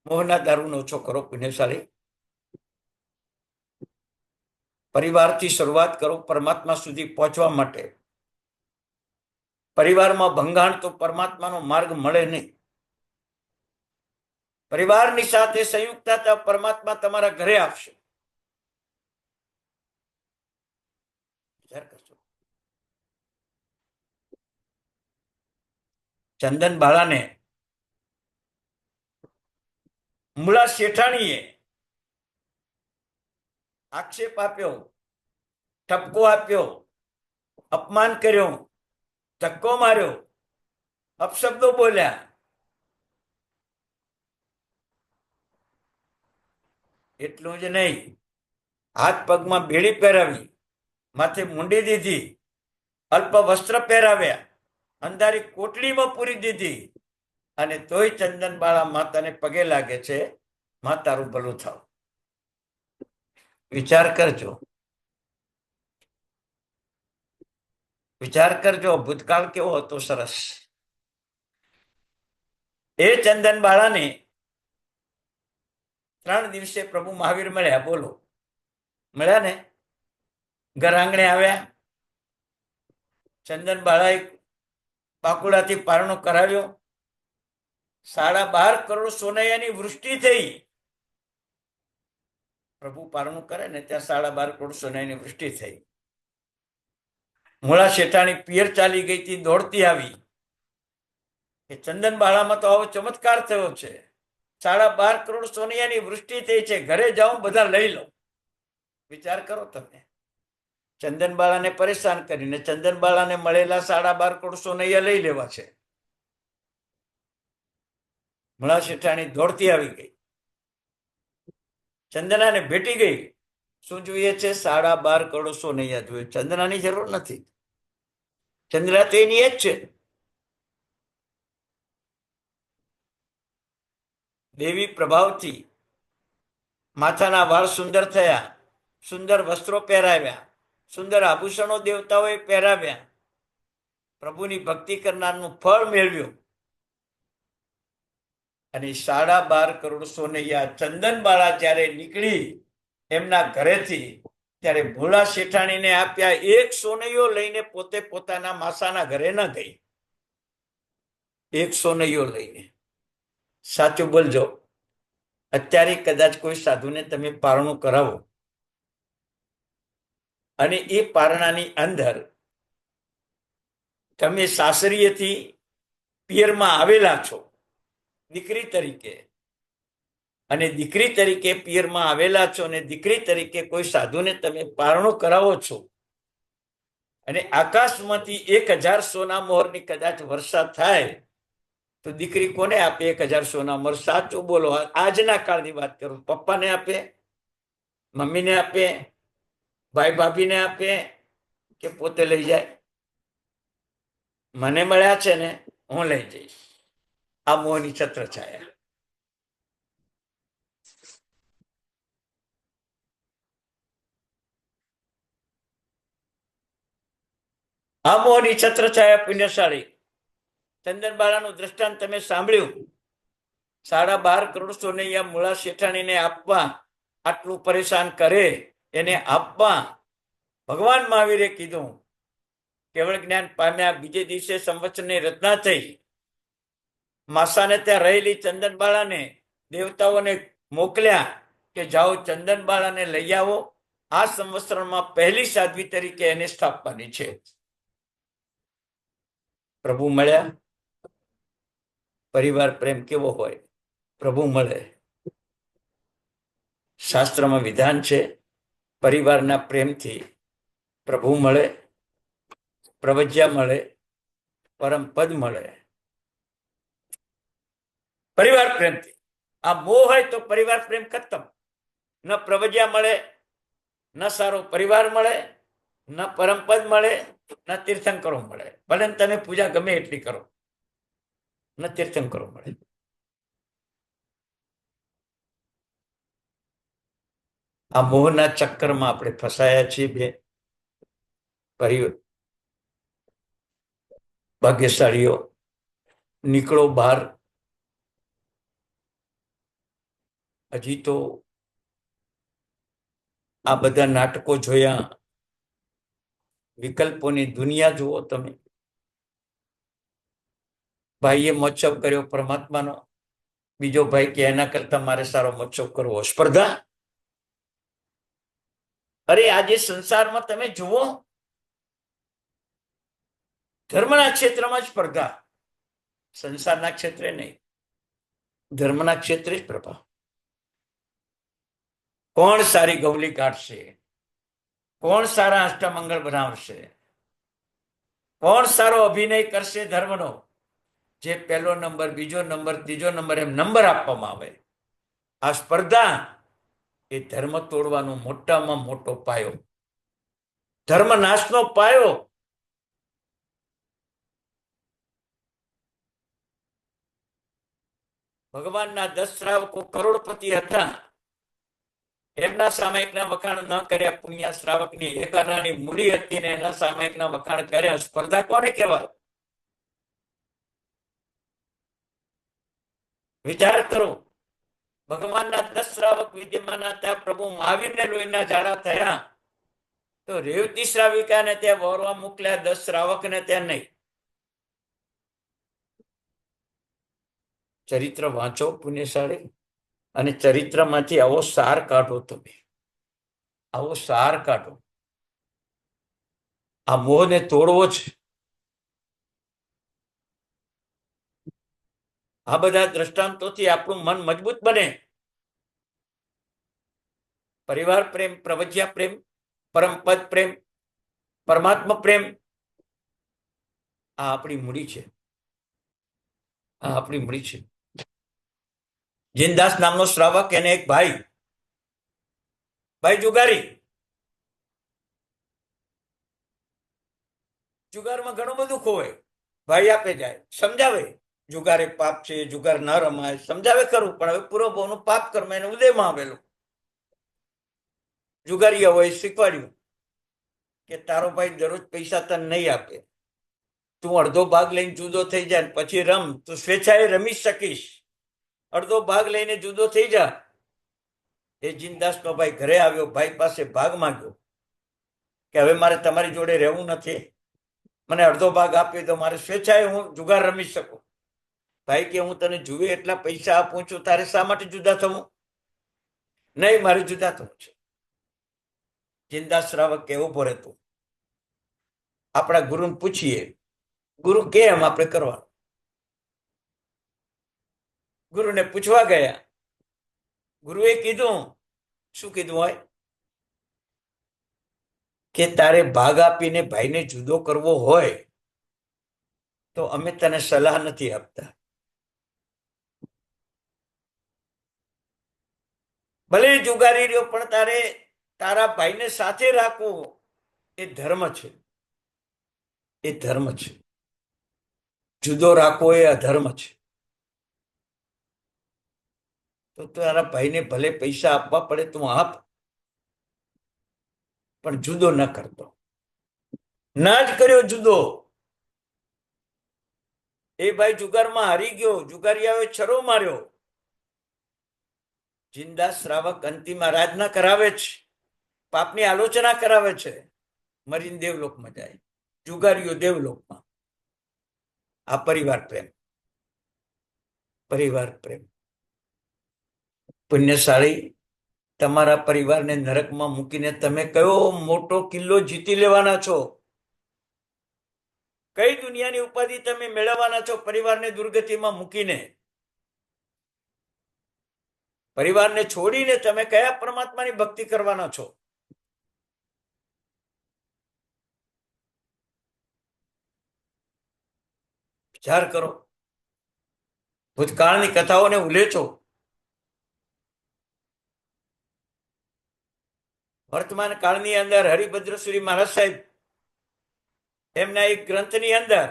મોહના દારૂનો ઓછો કરો, પુણ્યશાળી. પરિવારથી શરૂઆત કરો પરમાત્મા સુધી પહોંચવા માટે. પરિવારમાં ભંગાણ તો પરમાત્માનો માર્ગ મળે નહીં. પરિવારની સાથે સંયુક્તતા પરમાત્મા તમારા ઘરે આવશે. વિચાર કરજો. ચંદન બાળાને મૂળા શેઠાણીએ આક્ષેપ આપ્યો, ઠપકો આપ્યો, અપમાન કર્યો, ધક્કો માર્યો, અપશબ્દો બોલ્યા. એટલું જ નહીં, હાથ પગમાં બેડી પહેરાવી, માથે મુંડી દીધી, અલ્પ વસ્ત્ર પહેરાવ્યા, અંધારી કોટડીમાં પૂરી દીધી, અને તોય ચંદનબાળા માતાને પગે લાગે છે, માં તારું ભલું થાવ. વિચાર કરજો, વિચાર કરજો, ભૂતકાળ કેવો હતો સરસ. એ ચંદનબાળાને 3 દિવસે પ્રભુ મહાવીર મળ્યા. બોલો, મળ્યા ને? ઘર આંગણે આવ્યા. ચંદનબાળાએ પાકુડાથી પારણો કરાવ્યો. 12.5 કરોડ સોનૈયાની વૃષ્ટિ થઈ. પ્રભુ પારણું કરે ને ત્યાં 12.5 કરોડ સોનૈયાની વૃષ્ટિ થઈ. મૂળા શેઠાણી પિયર ચાલી ગઈ હતી, દોડતી આવી કે ચંદનબાળામાં તો આવો ચમત્કાર થયો છે, 12.5 કરોડ સોનૈયાની વૃષ્ટિ થઈ છે, ઘરે જાઉં બધા લઈ લો. વિચાર કરો તમે, ચંદનબાળાને પરેશાન કરીને ચંદનબાળાને મળેલા 12.5 કરોડ સોનૈયા લઈ લેવા છે. મૂળા શેઠાણી દોડતી આવી ગઈ, ચંદનાને ભેટી ગઈ. શું જોઈએ છે? 12.5 કરોડ સોનૈયા જોઈએ. ચંદનાની જરૂર નથી, ચંદ્રા તો એની જ છે. દેવી પ્રભાવથી માથાના વાળ સુંદર થયા, સુંદર વસ્ત્રો પહેરાવ્યા, સુંદર આભૂષણો દેવતાઓએ પહેરાવ્યા, પ્રભુની ભક્તિ કરનારનું ફળ મેળવ્યું. અને 12.5 કરોડ સોનૈયા ચંદનબાળા જ્યારે નીકળી એમના ઘરેથી, ત્યારે ભોળા શેઠાણીને આપ્યા. 1 સોનૈયો લઈને પોતે પોતાના માસાના ઘરે ન ગઈ. 1 સોનૈયો લઈને. સાચું બોલજો, અત્યારે કદાચ કોઈ સાધુને તમે પારણું કરાવો અને એ પારણાની અંદર તમે સાસરીએથી પિયરમાં આવેલા છો દીકરી તરીકે, અને દીકરી તરીકે પિયરમાં આવેલા છો અને દીકરી તરીકે કોઈ સાધુને તમે પારણો કરાવો છો અને આકાશમાંથી 1000 સોના મોહરની કદાચ વર્ષા થાય તો દીકરી કોને આપે? 1000 સોના મોહર. સાચું બોલો. આજના કાળની વાત કરું. પપ્પાને આપે, મમ્મીને આપે, ભાઈ ભાભીને આપે કે પોતે લઈ જાય? મને મળ્યા છે ને, હું લઈ જઈશ. આ મોહની છત્ર છાયા. આ મોહની છત્ર છાયા પુણ્યશાળી. ચંદનબાળાનું દ્રષ્ટાંત તમે સાંભળ્યું. 12.5 કરોડ સોનૈયા મૂળા શેઠાણીને આપવા, આટલું પરેશાન કરે એને આપવા ભગવાન મહાવીરે કીધું. કેવળ જ્ઞાન પામ્યા. બીજે દિવસે સંવત્સરની રચના થઈ. માસાને ત્યાં રહેલી ચંદનબાળાને દેવતાઓને મોકલ્યા કે જાઓ ચંદનબાળાને લઈ આવો. આ સંવત્સરમાં પહેલી સાધ્વી તરીકે એને સ્થાપવાની છે. પ્રભુ મળ્યા. પરિવાર પ્રેમ કેવો હોય? પ્રભુ મળે. શાસ્ત્રમાં વિધાન છે, પરિવારના પ્રેમથી પ્રભુ મળે, પ્રવજ્યા મળે, પરમ પદ મળે. પરિવાર પ્રેમથી. આ મોહ હોય તો પરિવાર પ્રેમ ખતમ. ન પ્રવજ્યા મળે, ન સારો પરિવાર મળે, ન પરમ પદ મળે, ન તીર્થંકરો મળે. ભલે તમે પૂજા ગમે એટલી કરો, ન તીર્થંકરો મળે. આ મોહના ચક્કરમાં આપણે ફસાયા છીએ. બે ભાગ્યશાળીઓ નીકળો બહાર. હજી તો આ બધા નાટકો જોયા, વિકલ્પોની દુનિયા જુઓ તમે. ભાઈએ મોત્સવ કર્યો પરમાત્માનો, બીજો ભાઈ કે એના કરતા મારે સારો મોત્સવ કરવો. સ્પર્ધા. અરે આજે સંસારમાં તમે જુઓ, ધર્મના ક્ષેત્રમાં જ સ્પર્ધા, સંસારના ક્ષેત્રે નહીં, ધર્મના ક્ષેત્રે જ પ્રભાવ. કોણ સારી ગૌલી કાઢશે, કોણ સારા અષ્ટમંગળ બનાવશે, કોણ સારો અભિનય કરશે ધર્મનો. જે પહેલો નંબર, બીજો નંબર, ત્રીજો નંબર એમ નંબર આપવામાં આવે. આ સ્પર્ધા એ ધર્મ તોડવાનો મોટામાં મોટો પાયો, ધર્મ નાશનો પાયો. ભગવાનના 10 શ્રાવકો કરોડપતિ હતા. એમના સામાયિકના વખાણ ન કર્યા. પુણ્ય શ્રાવકની એક આનાની મૂડી હતી ને એના સામાયિકના વખાણ કર્યા. સ્પર્ધા કોને કહેવાય? વિચાર કરો. ભગવાનના 10 શ્રાવક વિદ્યમાન હતા. પ્રભુ મહાવીરને લોહીના ઝાડા થયા તો રેવતી શ્રાવિકાને ત્યાં વરવા મોકલ્યા, 10 શ્રાવકને ત્યાં નહીં. ચરિત્ર વાંચો પુણ્યશાળી, અને ચરિત્રમાંથી આવો સાર કાઢો. તમે આવો સાર કાઢો. આ મોહને તોડવો છે. આ બધા દ્રષ્ટાંતોથી આપણું મન મજબૂત બને. પરિવાર પ્રેમ, પ્રવજ્યા પ્રેમ, પરમપદ પ્રેમ, પરમાત્મા પ્રેમ, આ આપણી મૂડી છે. આ આપણી મૂડી છે. જીનદાસ નામનો શ્રાવક, એને એક ભાઈ જુગારી. જુગારમાં ઘણું બધું ખોવાય. ભાઈ આપે જાય, સમજાવે જુગાર એક પાપ છે, જુગાર ન રમાય, સમજાવે ખરું. પણ હવે પૂરો ભાવનું પાપ કર્મ એને ઉદયમાં આવેલું. જુગારીઓ હોય શીખવાડ્યું કે તારો ભાઈ દરરોજ પૈસા તને નહીં આપે, તું અડધો ભાગ લઈને જુદો થઈ જાય, પછી રમ, તું સ્વેચ્છાએ રમી શકીશ. અડધો ભાગ લઈને જુદો થઈ જા. એ જીનદાસનો ભાઈ ઘરે આવ્યો, ભાઈ પાસે ભાગ માંગ્યો કે હવે મારે તમારી જોડે રહેવું નથી, મને અડધો ભાગ આપ્યો તો મારે સ્વેચ્છાએ હું જુગાર રમી શકું. ભાઈ કે હું તને જુએ એટલા પૈસા આપું છું, તારે શા માટે જુદા થવું? નહીં, મારે જુદા થવું છે. જીનદાસ શ્રાવક કે ઉભો રહેતું. આપણા ગુરુને પૂછીએ, ગુરુ કેમ આપણે કરવાનું? ગુરુને પૂછવા ગયા ગુરુએ કીધું, શું કીધું હોય કે તારે ભાગ આપીને ભાઈને જુદો કરવો હોય તો અમે તને સલાહ નથી આપતા. ભલે જુગારી રહ્યો પણ તારે તારા ભાઈને સાથે રાખવું એ ધર્મ છે. એ ધર્મ છે. જુદો રાખવો એ અધર્મ છે. તો તારા ભાઈને ભલે પૈસા આપવા પડે તું આપ, પણ જુદો ન કરતો. ના જ કર્યો જુદો. એ ભાઈ જુગારમાં હારી ગયો, જુગારીયાએ છરો માર્યો. જિંદા શ્રાવક અંતિમ આરાધના કરાવે છે, પાપની આલોચના કરાવે છે, મરીને દેવલોકમાં જાય. જુગારીઓ દેવલોકમાં. આ પરિવાર પ્રેમ. પરિવાર પ્રેમ. પુણ્યશાળી, તમારા પરિવારને નરકમાં મૂકીને તમે કયો મોટો કિલ્લો જીતી લેવાના છો? કઈ દુનિયાની ઉપાધિ તમે મેળવવાના છો પરિવારને દુર્ગતિમાં મૂકીને? પરિવારને છોડીને તમે કયા પરમાત્માની ભક્તિ કરવાના છો? વિચાર કરો. ભૂતકાળની કથાઓને ઉલેચો. વર્તમાન કાળની અંદર હરિભદ્રસુરી મહારાજ સાહેબ એમના એક ગ્રંથની અંદર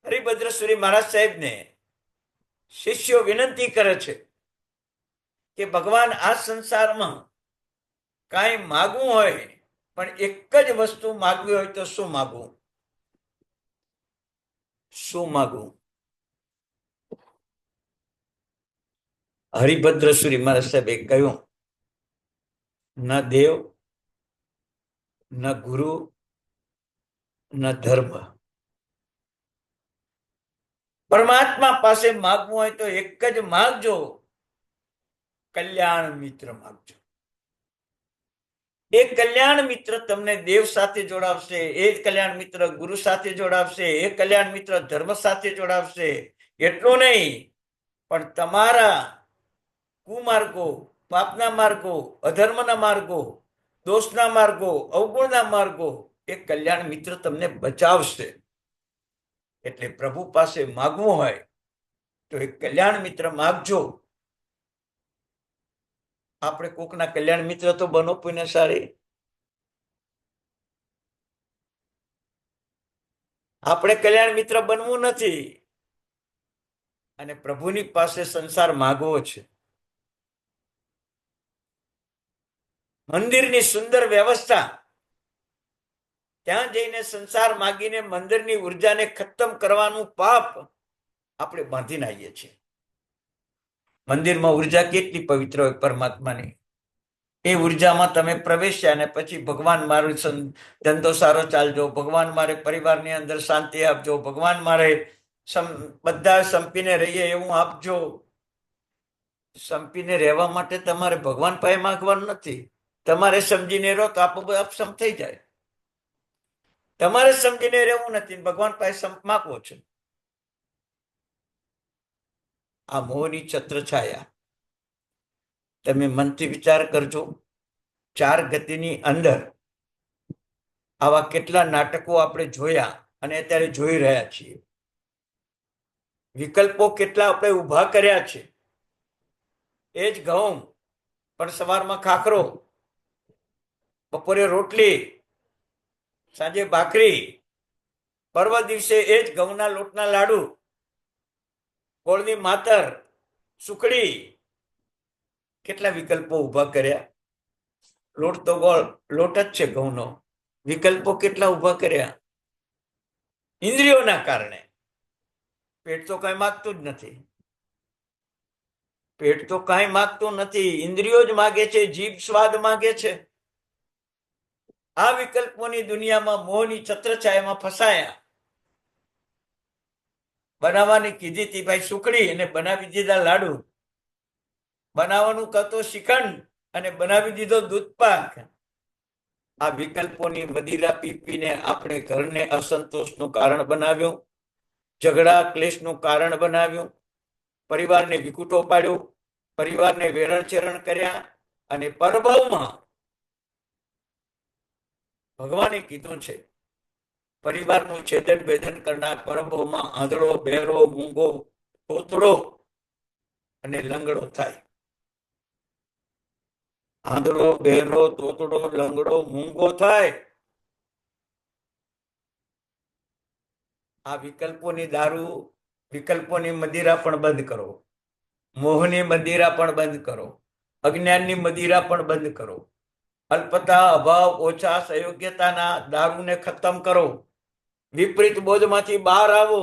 હરિભદ્રસુરી મહારાજ સાહેબને શિષ્યો વિનંતી કરે છે કે ભગવાન આ સંસારમાં કાંઈ માગવું હોય પણ એક જ વસ્તુ માગવી હોય તો શું માગવું? શું માગવું? હરિભદ્રસુરી મહારાજ સાહેબે કહ્યું, ન દેવ, ન ગુરુ, ન ધર્મ. પરમાત્મા પાસે માગવું હોય તો એક જ માગજો, કલ્યાણ મિત્ર માગજો. એ કલ્યાણ મિત્ર તમને દેવ સાથે જોડાવશે, એ કલ્યાણ મિત્ર ગુરુ સાથે જોડાવશે, એ કલ્યાણ મિત્ર ધર્મ સાથે જોડાવશે. એટલું નહીં, પણ તમારા કુમાર્ગો, પાપના માર્ગો, અધર્મના માર્ગો, દોષના માર્ગો, અવગુણના માર્ગો, એ કલ્યાણ મિત્ર તમને બચાવશે. એટલે પ્રભુ પાસે માગવું હોય તો એક કલ્યાણ મિત્ર માગજો. આપણે કોકના કલ્યાણ મિત્ર તો બનો પુણ્યશાળી. આપણે કલ્યાણ મિત્ર બનવું નથી અને પ્રભુની પાસે સંસાર માગવો છે. મંદિરની સુંદર વ્યવસ્થા, ત્યાં જઈને સંસાર માગીને મંદિરની ઉર્જાને ખતમ કરવાનું પાપ આપણે બાંધીને આવીએ છીએ. મંદિરમાં ઉર્જા કેટલી પવિત્ર હોય પરમાત્માની. એ ઉર્જામાં તમે પ્રવેશ્યા અને પછી ભગવાન મારું ધંધો સારો ચાલજો, ભગવાન મારે પરિવારની અંદર શાંતિ આપજો, ભગવાન મારે બધા સંપીને રહીએ એવું આપજો. સંપીને રહેવા માટે તમારે ભગવાન પાસે માંગવાનું નથી. તમારે સમજીને રહો તો આપોઆપ સમ થઈ જાય. તમારે સમજીને રહેવું નથી, ભગવાન પાસે સંપ માંગવો છે. આ મોહની છત્રછાયા. તમે મનથી વિચાર કરજો. 4 ગતિની અંદર આવા કેટલા નાટકો આપણે જોયા અને અત્યારે જોઈ રહ્યા છીએ. વિકલ્પો કેટલા આપણે ઊભા કર્યા છે. એ જ ઘઉં, પણ સવારમાં ખાખરો, બપોરે રોટલી, સાંજે ભાખરી, પર્વ દિવસે એ જ ઘઉંના લોટના લાડુ, ગોળની માતર, સુખડી. કેટલા વિકલ્પો ઊભા કર્યા. લોટ તો ગોળ લોટ જ છે ઘઉંનો. વિકલ્પો કેટલા ઊભા કર્યા ઇન્દ્રિયોના કારણે. પેટ તો કઈ માગતું જ નથી. પેટ તો કાંઈ માગતું નથી, ઇન્દ્રિયો જ માગે છે, જીભ સ્વાદ માગે છે. આ વિકલ્પોની દુનિયામાં મોહની છત્રછાયામાં ફસાયા. બનાવવાની કીધી હતી ભાઈ સુખડી અને બનાવી દીધા લાડુ. બનાવવાનું કહેતો શ્રીખંડ અને બનાવી દીધો દૂધપાક. આ વિકલ્પોની મદિરા પીપીને આપણે ઘરને અસંતોષનું કારણ બનાવ્યું, ઝઘડા ક્લેશનું કારણ બનાવ્યું, પરિવારને વિકુટો પાડ્યો, પરિવારને વેરણ ચેરણ કર્યા અને પરભવમાં ભગવાને કીધું છે પરિવારનું છેદન ભેદન કરનાર પરભવમાં આંધળો બહેરો મૂંગો તોતડો અને લંગડો થાય. આંધળો બહેરો તોતડો લંગડો મૂંગો થાય. આ વિકલ્પોની દારૂ વિકલ્પોની મદિરા પણ બંધ કરો, મોહની મદિરા પણ બંધ કરો, અજ્ઞાનની મદિરા પણ બંધ કરો, અલ્પતા અભાવ ઓછા સયોગ્યતાના દારૂને ખતમ કરો, વિપરીત બોધમાંથી બહાર આવો.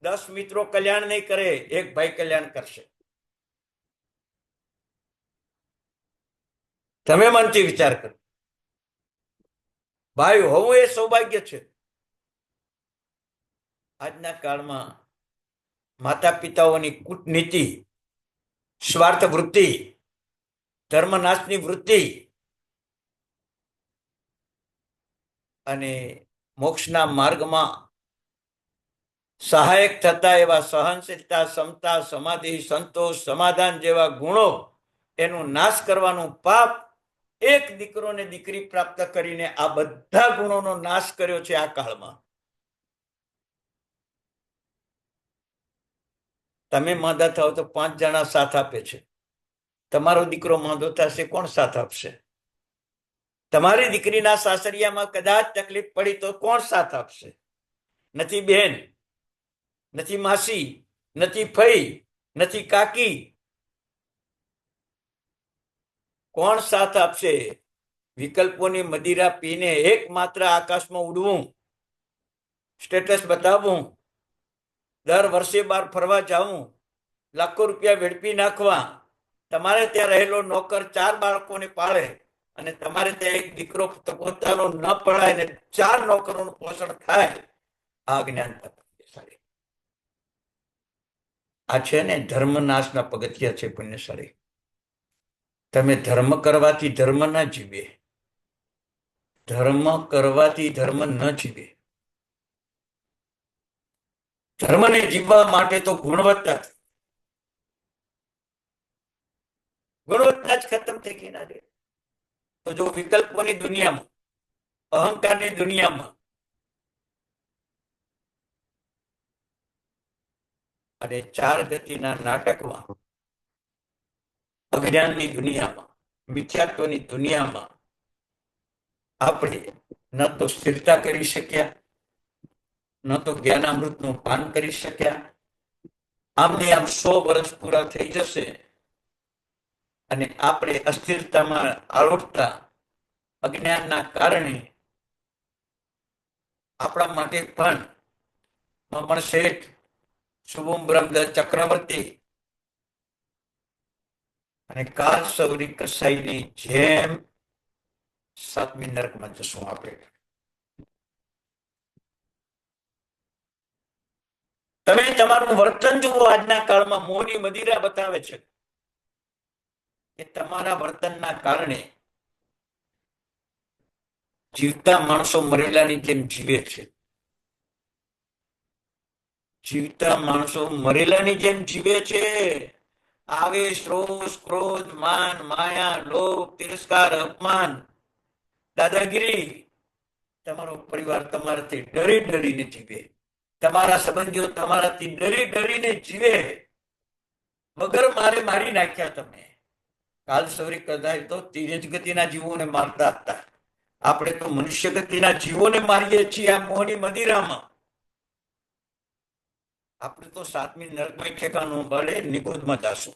10 મિત્રો કલ્યાણ નહીં કરે, એક ભાઈ કલ્યાણ કરશે. તમે મનથી વિચાર કરો. ભાઈ હોવું એ સૌભાગ્ય છે. આજના કાળમાં માતા પિતાઓની કૂટનીતિ, સ્વાર્થ વૃત્તિ, ધર્મનાશની વૃત્તિ અને મોક્ષના માર્ગમાં સહાયક થતા એવા સહનશીલતા, સમતા, સમાધિ, સંતોષ, સમાધાન જેવા ગુણો એનું નાશ કરવાનું પાપ એક દીકરો ને દીકરી પ્રાપ્ત કરીને આ બધા ગુણોનો નાશ કર્યો છે આ કાળમાં. તમે માંદા થાવ તો 5 જણા સાથ આપે છે. તમારો દીકરો માંદો થશે, કોણ સાથ આપશે? તમારી દીકરીના સાસરિયામાં કદાચ તકલીફ પડી તો કોણ સાથ આપશે? નથી બેન, નથી માસી, નથી ફઈ, નથી કાકી. કોણ સાથ આપશે? વિકલ્પોની મદિરા પીને એકમાત્ર આકાશમાં ઉડવું, સ્ટેટસ બતાવવું, દર વર્ષે બાર ફરવા જવું, લાખો રૂપિયા વેડપી નાખવા, તમારે ત્યાં રહેલો નોકર 4 બાળકોને પાળે અને તમારે ત્યાં એક દીકરો પોતાનો ન પડાય ને 4 નોકરોનું પોષણ થાય. આ જ્ઞાનતા પુણ્યશાળી. આ છે ને ધર્મનાશના પગથિયા છે પુણ્યશાળી. તમે ધર્મ કરવાથી ધર્મ ન જીવે, ધર્મ કરવાથી ધર્મ ન જીવે. ધર્મને જીવવા માટે તો ગુણવત્તા જ ખતમ થઈ ગઈ ના. તો જો વિકલ્પોની દુનિયામાં, અહંકારની દુનિયામાં અને 4 ગતિના નાટકમાં, અજ્ઞાનની દુનિયામાં, મિથ્યાત્વની દુનિયામાં આપણે ન તો સ્થિરતા કરી શક્યા, ન તો જ્ઞાનામૃતનું પાન કરી શક્યા. આમને આમ 100 વર્ષ પૂરા થઈ જશે અને આપણે અસ્થિરતામાં આરોટતા અજ્ઞાનના કારણે આપણા માટે પણ મમણ શેઠ, શુભમ બ્રહ્મદત્ત ચક્રવર્તી અને કાલ સૌરી કસાઈની જેમ 7મી નરકમાં જશું આપણે. તમે તમારું વર્તન જુઓ. આજના કાળમાં મોહની મદિરા બતાવે છે કે તમારા વર્તનના કારણે જીવતા માણસો મરેલાની જેમ જીવે છે. જીવતા માણસો મરેલાની જેમ જીવે છે. આવેશ, રોષ, ક્રોધ, માન, માયા, લોભ, તિરસ્કાર, અપમાન, દાદાગીરી. તમારો પરિવાર તમારાથી ડરી ડરીને જીવે, તમારા સંબંધીઓ તમારાથી ડરી ડરીને જીવે. વગર મારે મારી નાખ્યા તમે. કાલ સૌરી કદાચ તો તેજ ગતિના જીવોને મારતા હતા. આપણે તો મનુષ્ય ગતિના જીવોને મારીએ છીએ આ મોહની મદિરામાં. આપણે તો 7મી નરકમાં ઠેકાણું મળે, નિગોદમાં જાશું.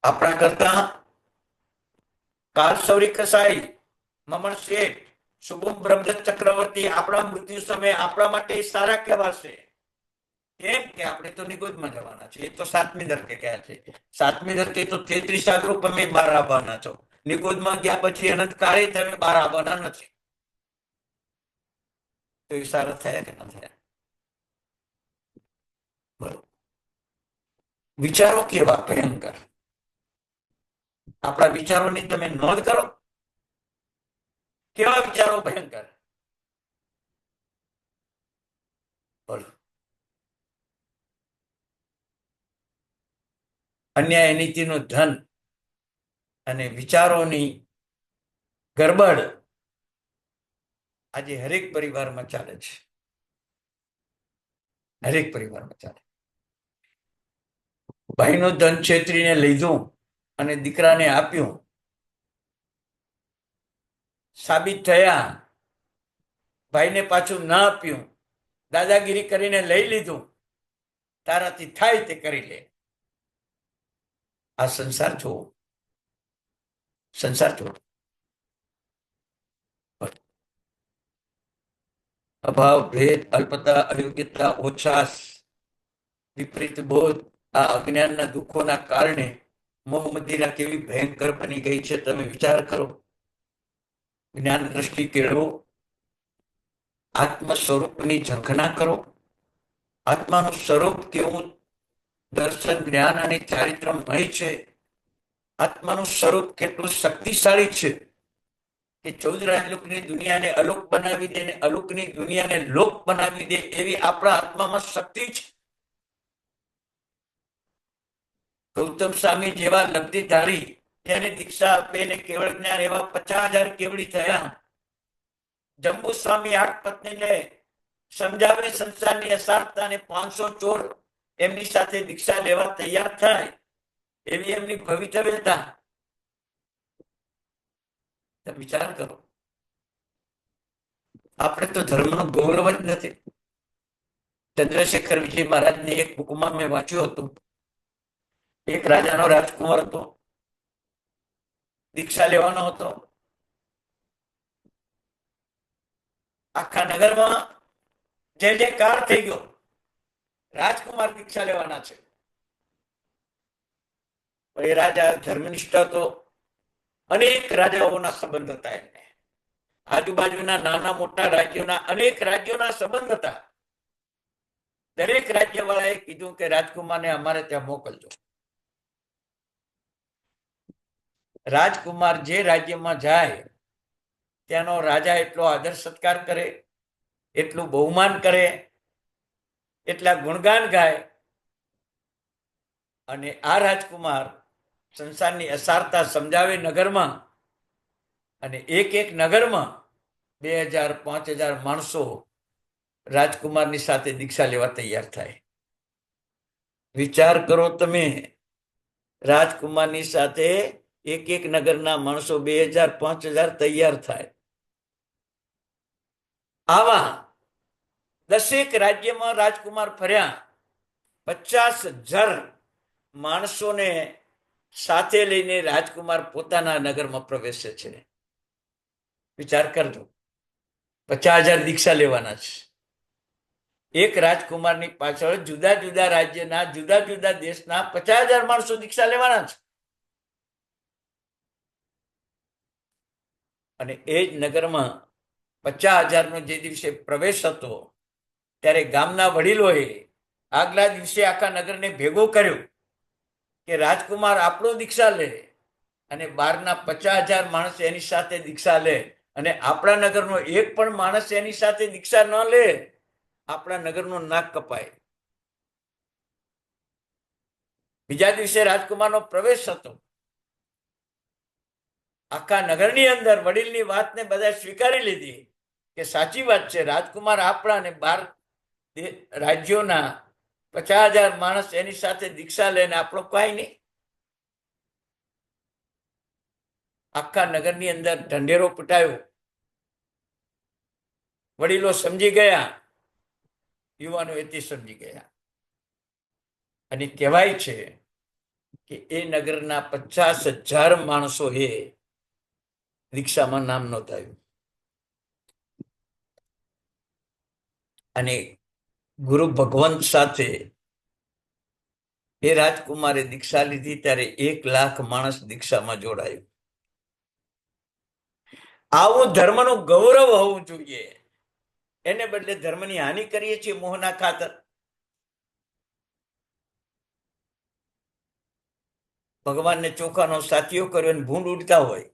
આપણા કરતા કાલ સૌરી કસાઈ, મમણ શેઠ, શુભમ બ્રહ્મદત્ત ચક્રવર્તી આપણા મૃત્યુ સમયે આપણા માટે સારા કહેવાશે. કેમ કે આપણે તો નિગોદમાં જવાના છે. એ તો 7મી નરકે ગયા છે. 7મી નરકે તો 33 આગળ તમે બહાર આવવાના છો. નિગોદમાં ગયા પછી અનંત કાળે તમે બહાર આવવાના નથી. તો એ સારા થયા કે ન થયા? બરોબર. વિચારો કેવા ભયંકર. આપણા વિચારોની તમે નોંધ કરો. કેવા વિચારો ભયંકર. બોલો. અન્યાય નીતિનું ધન અને વિચારોની ગરબડ આજે હરેક પરિવારમાં ચાલે છે. હરેક પરિવારમાં ચાલે. ભાઈનું ધન છેતરીને લીધું અને દીકરાને આપ્યું, સાબિત થયા, ભાઈને પાછું ના આપ્યું, દાદાગીરી કરીને લઈ લીધું, તારાથી થાય તે કરી લે. આ સંસાર છો, સંસાર છો. અભાવ, ભેદ, અલ્પતા, અયોગ્યતા, ઓછાસ, વિપરીત બોધ, આ અજ્ઞાનના દુઃખોના કારણે મોહ મદિરા કેવી ભયંકર બની ગઈ છે. તમે વિચાર કરો. જ્ઞાન દ્રષ્ટિ કેળવો, આત્મ સ્વરૂપની ઝંખના કરો. આત્માનું સ્વરૂપ કેવું દર્શન, જ્ઞાન અને ચારિત્રમય છે. આત્માનું સ્વરૂપ કેટલું શક્તિશાળી છે કે 14 રાજલોકની દુનિયાને અલોક બનાવી દે ને અલોકની દુનિયાને લોક બનાવી દે એવી આપણા આત્મામાં શક્તિ છે. ગૌતમ સ્વામી જેવા લબ્ધિધારી તેને દીક્ષા આપે ને કેવળ જ્ઞાન એવા 50,000 કેવડી થયા. જંબુ સ્વામી 8 પત્નીને સમજાવે સંસારની અસારતા ને 500 ચોર એમની સાથે દીક્ષા લેવા તૈયાર થાય એવી એમની ભવિતવ્યતા. વિચાર કરો. આપણે તો ધર્મનું ગૌરવ જ નથી. ચંદ્રશેખર વિજય મહારાજની એક બુકમાં મેં વાંચ્યું હતું. એક રાજાનો રાજકુમાર હતો, દીક્ષા લેવાનો હતો. આખા નગરમાં જે કાર થઈ ગયો, રાજકુમાર દીક્ષા લેવાના છે. એ રાજા ધર્મનિષ્ઠ હતો. અનેક રાજાઓના સંબંધ હતા એમને. આજુબાજુના નાના મોટા રાજ્યોના અનેક રાજ્યોના સંબંધ હતા. દરેક રાજ્ય વાળાએ કીધું કે રાજકુમારને અમારે ત્યાં મોકલજો. રાજકુમાર જે રાજ્યમાં જાય ત્યાંનો રાજા એટલો આદર સત્કાર કરે, એટલું બહુમાન કરે, એટલા ગુણગાન ગાય. અને આ રાજકુમાર સંસારની અસારતા સમજાવે નગરમાં. અને એક એક નગરમાં 2,000 5,000 માણસો રાજકુમારની સાથે દીક્ષા લેવા તૈયાર થાય. વિચાર કરો તમે. રાજકુમારની સાથે એક એક નગરના માણસો 2,000 5,000 તૈયાર થાય. આવા 10 રાજ્યમાં રાજકુમાર ફર્યા. 50,000 માણસોને સાથે લઈને રાજકુમાર પોતાના નગરમાં પ્રવેશે છે. વિચાર કરજો. 50,000 દીક્ષા લેવાના છે. એક રાજકુમારની પાછળ જુદા જુદા રાજ્યના જુદા જુદા દેશના 50,000 માણસો દીક્ષા લેવાના છે. અને એ જ નગરમાં 50,000 નો જે દિવસે પ્રવેશ હતો ત્યારે ગામના વડીલોએ આગલા દિવસે આખા નગરને ભેગો કર્યો કે રાજકુમાર આપણો દીક્ષા લે અને બહારના 50,000 માણસ એની સાથે દીક્ષા લે. અને આપણા નગરનો એક પણ માણસ એની સાથે દીક્ષા ન લે, આપણા નગરનું નાક કપાય. બીજા દિવસે રાજકુમારનો પ્રવેશ હતો. આખા નગરની અંદર વડીલની વાતને બધા સ્વીકારી લીધી કે સાચી વાત છે, રાજકુમાર આપણા અને 12 રાજ્યોના 50,000 માણસ એની સાથે દીક્ષા લે ને આપણો કઈ નહીં. આખા નગરની અંદર ઢંઢેરો પીટાયો. વડીલો સમજી ગયા, યુવાનો એથી સમજી ગયા. અને કહેવાય છે કે એ નગરના 50,000 માણસો એ દીક્ષામાં નામ નોંધાયું. અને ગુરુ ભગવંત સાથે એ રાજકુમારે દીક્ષા લીધી ત્યારે 1,00,000 માણસ દીક્ષામાં જોડાયું. આવું ધર્મનું ગૌરવ હોવું જોઈએ. એને બદલે ધર્મની હાનિ કરીએ છીએ મોહના ખાતર. ભગવાનને ચોખાનો સાથીઓ કર્યો અને ભૂંડ ઉડતા હોય.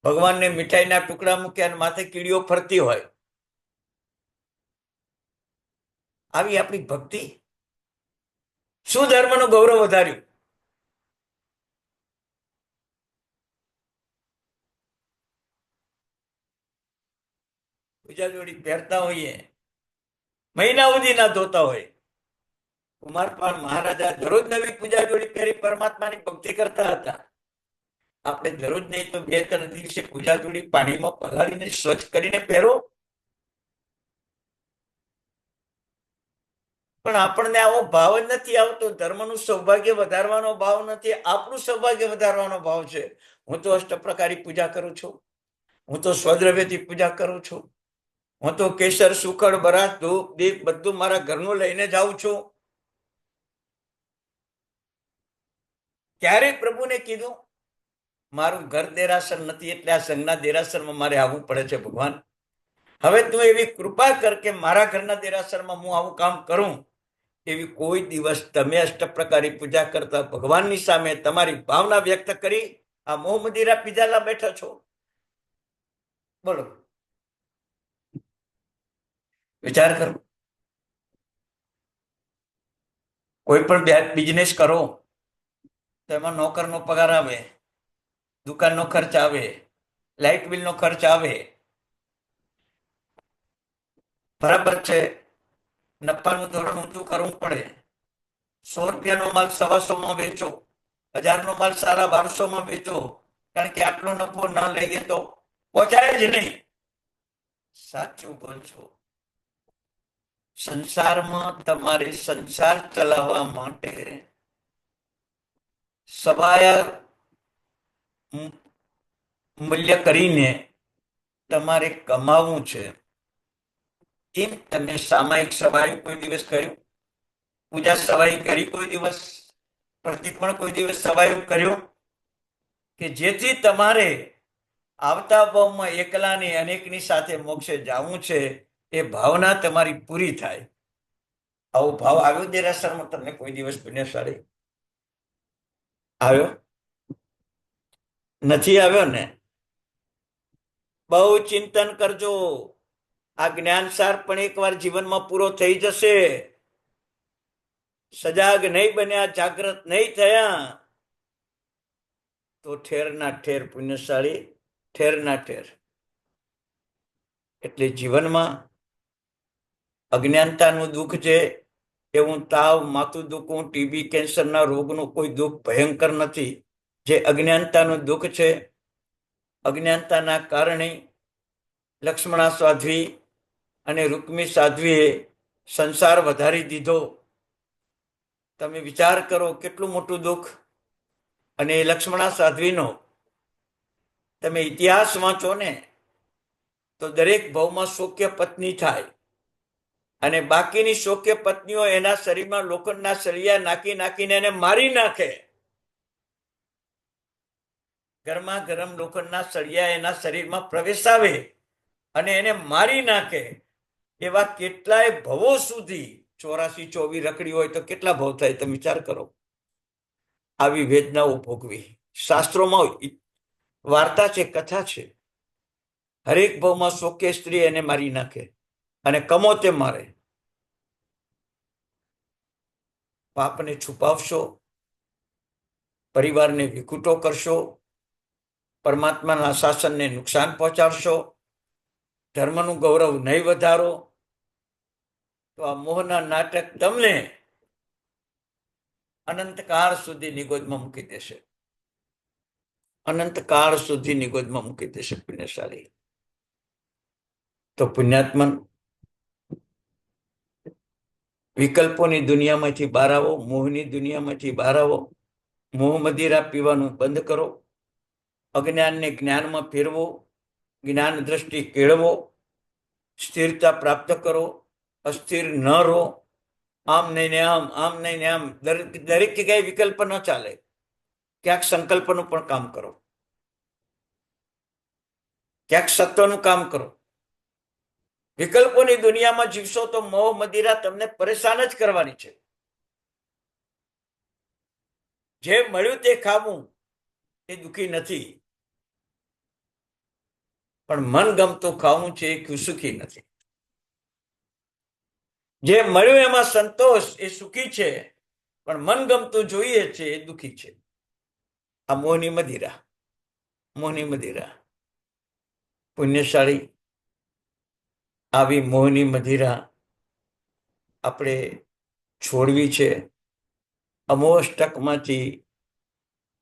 ભગવાનને મીઠાઈના ટુકડા મૂક્યા અને માથે કીડીઓ ફરતી હોય. આવી આપણી ભક્તિ. શું ધર્મનું ગૌરવ વધાર્યું? પૂજા જોડી પહેરતા હોઈએ, મહિના સુધી ના ધોતા હોય. કુમારપાળ મહારાજા દરરોજ નવી પૂજા જોડી પહેરી પરમાત્માની ભક્તિ કરતા હતા. આપણે દરરોજ નહીં તો 2-3 દિવસે પૂજા જોડી પાણીમાં પલાળીને સ્વચ્છ કરીને પહેરો. પણ આપણને આવો ભાવ જ નથી આવતો. ધર્મનું સૌભાગ્ય વધારવાનો ભાવ નથી, આપણું સૌભાગ્ય વધારવાનો ભાવ છે. હું તો અષ્ટપ્રકારી પૂજા કરું છું, હું તો સ્વદ્રવ્યથી પૂજા કરું છું, હું તો કેસર, સુખડ, બરાત, ધૂપ, દીપ બધું મારા ઘરનું લઈને જાઉં છું. ક્યારે પ્રભુને કીધું મારું ઘર દેરાસર નથી એટલે આ સંઘના દેરાસરમાં મારે આવવું પડે છે? ભગવાન, હવે તું એવી કૃપા કર કે મારા ઘરના દેરાસરમાં હું આવું કામ કરું. એવી કોઈ દિવસ તમે અષ્ટપ્રકારી પૂજા કરતા ભગવાનની સામે તમારી ભાવના વ્યક્ત કરી આ મોહ મદિરા પીધાલા બેઠા છો? બોલો, વિચાર કરો. કોઈ પણ બિઝનેસ કરો તો એમાં નોકરનો પગાર આવે, દુકાનનો ખર્ચ આવે, લાઇટ બિલનો ખર્ચ આવે. બરાબર છે, નફાનું ધોરણ ઊંચું કરવું પડે. 100 રૂપિયાનો માલ 125 વેચો, 1000નો માલ 1250 વેચો, કારણ કે આટલો નફો ન લઈએ તો પહોંચાય જ નહીં. સાચું બોલશો. સંસારમાં તમારે સંસાર ચલાવવા માટે સવાયા મૂલ્ય કરીને તમારે કમાવું છે. એમ તમે સામાયિક સવાય કોઈ દિવસ કર્યું? પૂજા સવાઈ કરી કોઈ દિવસ? પ્રતિપણ કોઈ દિવસ સવાયું કર્યું? કે જેથી તમારે આવતા ભાવમાં એકલાની અનેકની સાથે મોક્ષે જવું છે, એ ભાવના તમારી પૂરી થાય. આવો ભાવ આવ્યો દેરાસરમાં તમને કોઈ દિવસ? પુણ્યશાળી આવ્યો નથી? આવ્યો ને? બહુ ચિંતન કરજો. આ જ્ઞાનસાર પણ એકવાર જીવનમાં પૂરો થઈ જશે. સજાગ નહીં બન્યા, જાગૃત નહીં થયા તો ઠેરના ઠેર પુણ્યશાળી, ઠેરના ઠેર. એટલે જીવનમાં અજ્ઞાનતાનું દુઃખ છે. એવું તાવ, માથું દુખવું, ટીબી, કેન્સરના રોગનું કોઈ દુઃખ ભયંકર નથી. જે અજ્ઞાનતાનું દુઃખ છે, અજ્ઞાનતાના કારણે લક્ષ્મણા સાધ્વી અને રૂક્મી સાધ્વીએ સંસાર વધારી દીધો. તમે વિચાર કરો કેટલું મોટું દુઃખ. અને લક્ષ્મણા સાધ્વીનો તમે ઇતિહાસ વાંચો ને તો દરેક ભાવમાં શોક્ય પત્ની થાય અને બાકીની શોક્ય પત્નીઓ એના શરીરમાં લોખંડના સળિયા નાખી નાખીને એને મારી નાખે. ગરમા ગરમ લોખંડના સળિયા એના શરીરમાં પ્રવેશાવે અને એને મારી નાખે. એવા કેટલાય ભવો સુધી 84-24 રખડી હોય તો કેટલા ભવ થાય? તમે વિચાર કરો. આવી વેદનાઓ ભોગવી. શાસ્ત્રોમાં વાર્તા છે, કથા છે. હરેક ભાવમાં શોકે સ્ત્રી એને મારી નાખે અને કમોતે મારે. પાપને છુપાવશો, પરિવારને વિકુટો કરશો, પરમાત્માના શાસનને નુકસાન પહોંચાડશો, ધર્મનું ગૌરવ નહીં વધારો તો આ મોહના નાટક તમને અનંતકાળ સુધી નિગોદમાં મૂકી દેશે. અનંતકાળ સુધી નિગોદમાં મૂકી દેશે. પુણ્યશાળી તો પુણ્યાત્મન વિકલ્પોની દુનિયામાંથી બહાર આવો, મોહની દુનિયામાંથી બહાર આવો. મોહ મદિરા પીવાનું બંધ કરો. અજ્ઞાનને જ્ઞાનમાં ફેરવો, જ્ઞાન દ્રષ્ટિ કેળવો, સ્થિરતા પ્રાપ્ત કરો, અસ્થિર ન રહો. આમ નહીં ને આમ, આમ નહીં ને આમ. દરેક જગ્યાએ વિકલ્પ ન ચાલે. ક્યાંક સંકલ્પનું પણ કામ કરો, ક્યાંક સત્વનું કામ કરો. વિકલ્પોની દુનિયામાં જીવશો તો મોહ મદિરા તમને પરેશાન જ કરવાની છે. જે મળ્યું તે ખાવું એ દુઃખી નથી, પણ મન ગમતું ખાવું છે એ સુખી નથી. જે મળ્યું એમાં સંતોષ એ સુખી છે, પણ મનગમતું જોઈએ છે એ દુઃખી છે. આ મોહની મદિરા, મોહની મદિરા. પુણ્યશાળી આવી મોહની મદિરા આપણે છોડવી છે. અમોષ્ટકમાંથી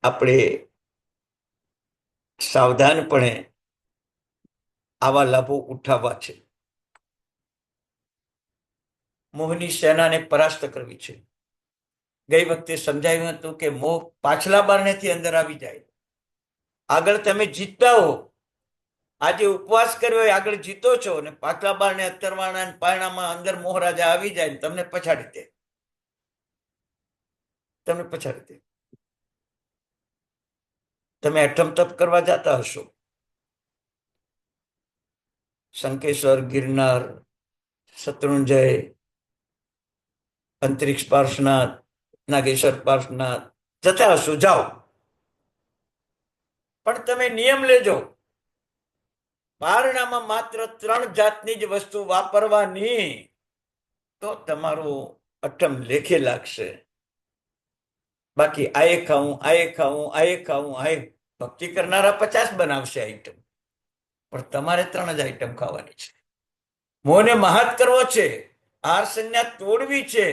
આપણે સાવધાનપણે આવા લાભો ઉઠાવવા છે. મોહની સેનાને પરાસ્ત કરવી છે. ગઈ વખતે સમજાવ્યું હતું કે મોહ પાછલા બારણેથી અંદર આવી જાય. આગળ તમે જીતતા હો, આજે ઉપવાસ કર્યો હોય, આગળ જીતો છો, ને પાછલા બારણે અત્તરવાણા અને પારણામાં અંદર મોહરાજા આવી જાય, તમને પછાડી દે, તમને પછાડી દે. તમે અઠમ તપ કરવા જતા હશો, શંકેશ્વર, ગિરનાર, શત્રુંજય, અંતરિક્ષ પાર્શ્વનાથ, નાગેશ્વર પાર્શ્વનાથ જતા હશો, જાઓ. પણ તમે નિયમ લેજો, પારણામાં માત્ર 3 જાતની જ વસ્તુ વાપરવાની, તો તમારું અઠમ લેખે લાગશે. બાકી આયે ખાવું, આયે ખાવું, આયે ખાવું, આયે. ભક્તિ કરનારા 50 બનાવશે આઈટમ, પણ તમારે 3 જ આઈટમ ખાવાની છે. મોહને મહાત કરવો છે, આહાર સંજ્ઞા તોડવી છે.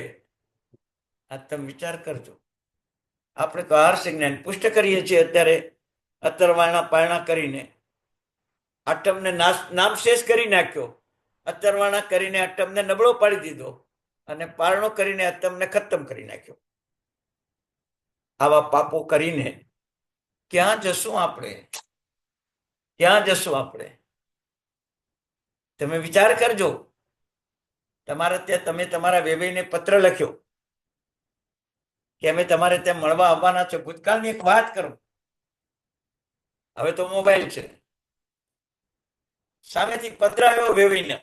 આ તમે વિચાર કરજો. આપણે તો આહાર સંજ્ઞાને પુષ્ટ કરીએ છીએ અત્યારે, અત્તરવાણા પારણા કરીને. આઠમને નામશેષ કરી નાખ્યો, અત્તરવાણા કરીને આઠમને નબળો પાડી દીધો, અને પારણો કરીને આઠમને ખતમ કરી નાખ્યો. આવા પાપો કરીને ક્યાં જશું આપણે? ક્યાં જશું આપણે? તમે વિચાર કરજો. તમારે ત્યાં તમે તમારા વેવાઈને પત્ર લખ્યો કે અમે તમારે ત્યાં મળવા આવવાના છો. ભૂતકાળની એક વાત કરું. હવે તો મોબાઈલ છે, સામેથી પત્ર આવ્યો વેવાઈને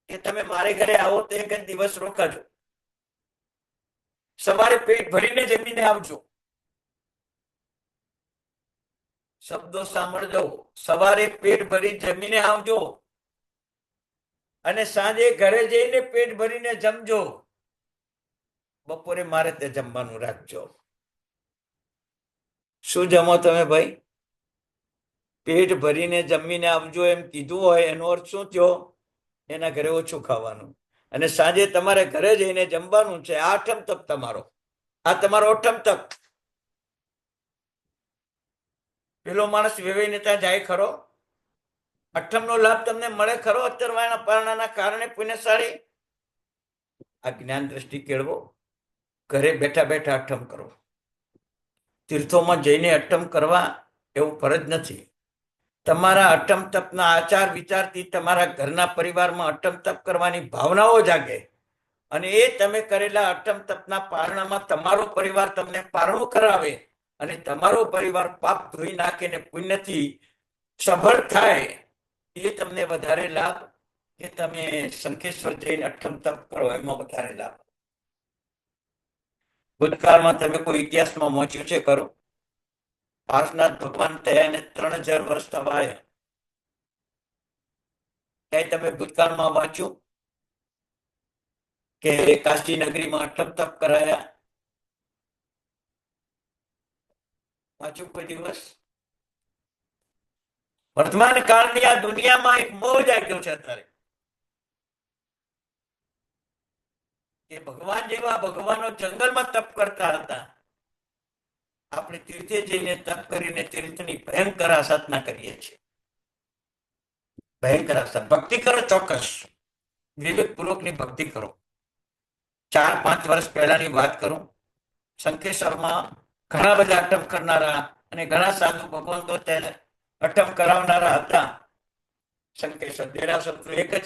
કે તમે મારે ઘરે આવો તો એક જ દિવસ રોકાજો, સવારે પેટ ભરીને જમીને આવજો. શબ્દો સાંભળજો, સવારે પેટ ભરી જમીને આવજો, અને સાંજે ઘરે જઈને પેટ ભરીને જમજો. બપોરે મારે તે જમવાનું રાખજો. શું જમો તમે ભાઈ? પેટ ભરીને જમીને આવજો એમ કીધું હોય, એનો અર્થ શું થયો? એના ઘરે ઓછું ખાવાનું, અને સાંજે તમારે ઘરે જઈને જમવાનું છે. આ અઠમ તપ તમારો, આ તમારો અઠમ તપ. પેલો માણસ વેવાઈને ત્યાં જાય ખરો? અઠમનો લાભ તમને મળે ખરો? અત્તરવાણા પારણાના કારણે પુણ્યશાળી. આ જ્ઞાન દ્રષ્ટિ કેળવો. ઘરે બેઠા બેઠા અઠમ કરો. તીર્થોમાં જઈને અઠમ કરવા એવું ફરજ નથી. તમારા અઠમ તપના આચાર વિચારથી તમારા ઘરના પરિવારમાં અઠમ તપ કરવાની ભાવનાઓ જાગે, અને એ તમે કરેલા અઠમ તપના પારણામાં તમારો પરિવાર તમને પારણું કરાવે, અને તમારો પરિવાર પાપ ધોઈ નાખીને પુણ્યથી સફળ થાય. એ તમને વધારે લાભ કે તમે શંખેશ્વર જઈને અઠમ તપ કરો એમાં વધારે લાભ? ભૂતકાળમાં તમે કોઈ ઇતિહાસમાં વાંચ્યું છે ખરો? પાર્શ્વનાથ ભગવાન થયા એને 3000 વર્ષ થવાયા. ક્યાંય તમે ભૂતકાળમાં વાંચ્યું કે કાશી નગરીમાં અઠમ તપ કરાયા? વાંચ્યું કોઈ દિવસ? વર્તમાન કાળની આ દુનિયામાં એક મોહ જાગ્યો છે અત્યારે, કે ભગવાન જેવા ભગવાનો જંગલમાં તપ કરતા હતા. આપણે તીર્થે જઈને તપ કરીને તીર્થની ભયંકર સાધના કરીએ છીએ. ભયંકર ભક્તિ કરો, ચોક્કસ વિવેકપૂર્વકની ભક્તિ કરો. 4-5 વર્ષ પહેલાની વાત કરું, શંખેશ્વરમાં ઘણા બધા અઠમ કરનારા અને ઘણા સાધુ ભગવંતો તેને અઠમ કરાવનારા હતા. શંકેશ્વર દેરાસર તો એક જ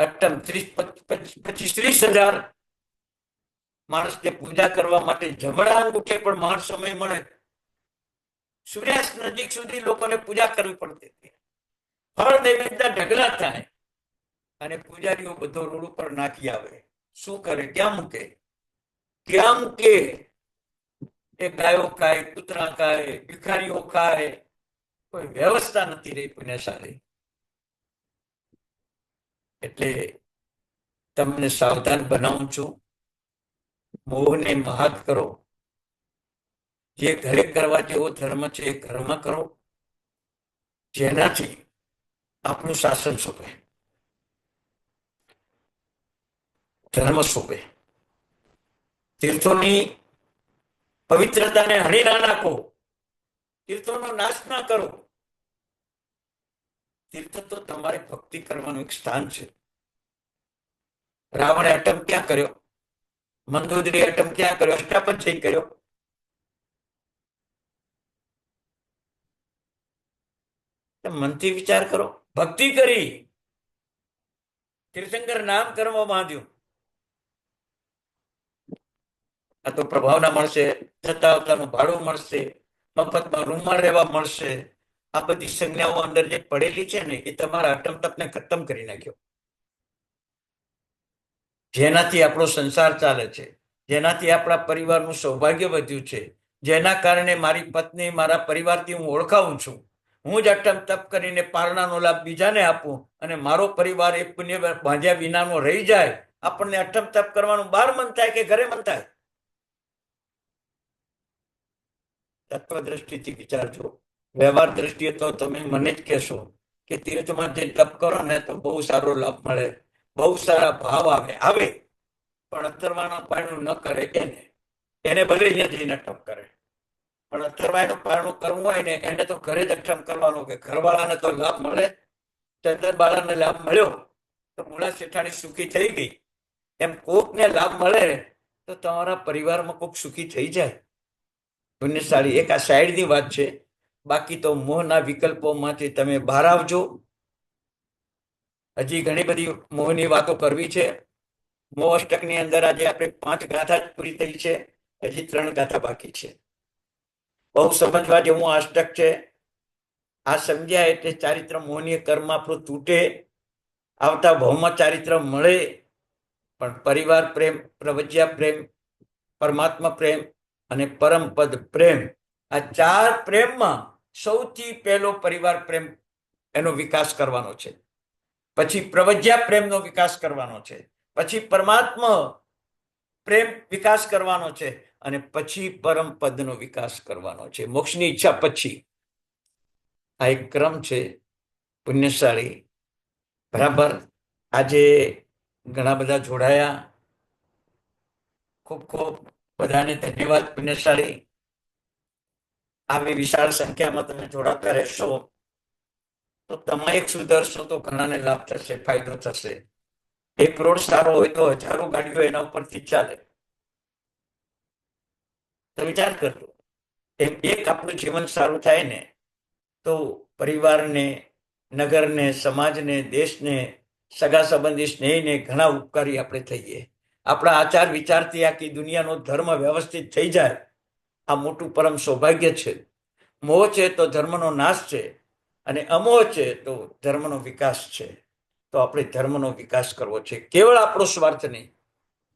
અઠમ 25-30 હજાર માણસને પૂજા કરવા માટે જમણા ઉઠે, પણ મહા સમય મળે, સૂર્યાસ્ત નજીક સુધી લોકોને પૂજા કરવી પડતી હતી. ફળ નૈવેદ્ય ઢગલા થાય, અને પૂજારીઓ બધો રોડ ઉપર નાખી આવે. શું કરે? ક્યાં મૂકે? ક્યાં મૂકે? એ ગાયો ખાય, કૂતરા ખાય, ભિખારીઓ ખાય. કોઈ વ્યવસ્થા નથી રહી પુણ્યશાળી. એટલે તમને સાવધાન બનાવું છું. મોહને મહાત કરો. જે ઘરે કરવા જેવો ધર્મ છે એ ઘરમાં કરો, જેનાથી આપણું શાસન શોભે, ધર્મ શોભે. તીર્થોની પવિત્રતાને હણી ના નાખો, તીર્થોનો નાશ ના કરો. તીર્થ તો તમારે ભક્તિ કરવાનું એક સ્થાન છે. રાવણે અટમ ક્યાં કર્યો? મંદોદરી અટમ ક્યાં કર્યો? અષ્ટાપંચય કર્યો. મનથી વિચાર કરો. ભક્તિ કરી, તીર્થંકર નામ કરવા માંડ્યું. આ તો પ્રભાવના મળશે, જતા આવતાનું ભાડું મળશે, મફતમાં રૂમમાં રહેવા મળશે. આ બધી સંજ્ઞાઓ અંદર જે પડેલી છે ને એ તમારા અટમ તપને ખતમ કરી નાખ્યો. જેનાથી આપણો સંસાર ચાલે છે, જેનાથી આપણા પરિવારનું સૌભાગ્ય વધ્યું છે, જેના કારણે મારી પત્ની, મારા પરિવારથી હું ઓળખાવું છું. હું જ અટમ તપ કરીને પારણાનો લાભ બીજાને આપું અને મારો પરિવાર એ પુણ્ય બાંધ્યા વિનાનો રહી જાય. આપણને અટમ તપ કરવાનું બહાર મન થાય કે ઘરે મન થાય? તત્વ દ્રષ્ટિથી વિચારજો. વ્યવહાર દ્રષ્ટિએ તો તમે મને જ કહેશો કે તીર્થમાં જે તપ કરો ને તો બહુ સારો લાભ મળે, બહુ સારા ભાવ આવે. પણ અથર્વાના પારણું ન કરે એને ભલે અહીંયા જઈને તપ કરે, પણ અથર્વાયનું પારણું કરવું હોય ને એને તો ઘરે જ અઠમ કરવાનું. કે ઘરવાળાને તો લાભ મળે. ચંદનબાળાને લાભ મળ્યો તો મૂળા શેઠાણી સુખી થઈ ગઈ. એમ કોકને લાભ મળે તો તમારા પરિવારમાં કોક સુખી થઈ જાય. પુણ્યશાળી. એક આ સાઈડની વાત છે. બાકી તો મોહના વિકલ્પોમાંથી તમે બહાર આવજો. હજી ઘણી બધી મોહની વાતો કરવી છે. મોહ અષ્ટકની અંદર આજે આપણે 5 ગાથા જ પૂરી થઈ છે. હજી 3 ગાથા બાકી છે. બહુ સમજવા જેવું આ અષ્ટક છે. આ સમજ્યા એટલે ચારિત્ર મોહનીય કર્મ આપણું તૂટે, આવતા ભાવમાં ચારિત્ર મળે. પણ પરિવાર પ્રેમ, પ્રવજ્યા પ્રેમ, પરમાત્મા પ્રેમ અને પરમપદ પ્રેમ, આ 4 પ્રેમમાં સૌથી પહેલો પરિવાર પ્રેમ એનો વિકાસ કરવાનો છે. પછી પ્રવજ્યા પ્રેમનો વિકાસ કરવાનો છે. પછી પરમાત્મા પ્રેમ વિકાસ કરવાનો છે. અને પછી પરમ પદનો વિકાસ કરવાનો છે. મોક્ષની ઈચ્છા પછી. આ એક ક્રમ છે. પુણ્યશાળી. બરાબર. આજે ઘણા બધા જોડાયા. ખૂબ ખૂબ બધાને ધન્યવાદ. પુણ્યશાળી. આવી વિશાળ સંખ્યામાં તમે જોડાતા રહેશો તો તમે એક સુધરશો તો ઘણાને લાભ થશે, ફાયદો થશે. એક રોડ સારો હોય તો હજારો ગાડીઓ એના ઉપરથી ચાલે. તો વિચાર કરજો. એમ એક આપણું જીવન સારું થાય ને તો પરિવારને, નગરને, સમાજને, દેશને, સગા સંબંધી, સ્નેહીને ઘણા ઉપકારી આપણે થઈએ. આપણા આચાર વિચારથી આખી દુનિયાનો ધર્મ વ્યવસ્થિત થઈ જાય. આ મોટું પરમ સૌભાગ્ય છે. મોહ છે તો ધર્મનો નાશ છે અને અમોહ છે તો ધર્મનો વિકાસ છે. તો આપણે ધર્મનો વિકાસ કરવો છે. કેવળ આપણો સ્વાર્થ નહીં,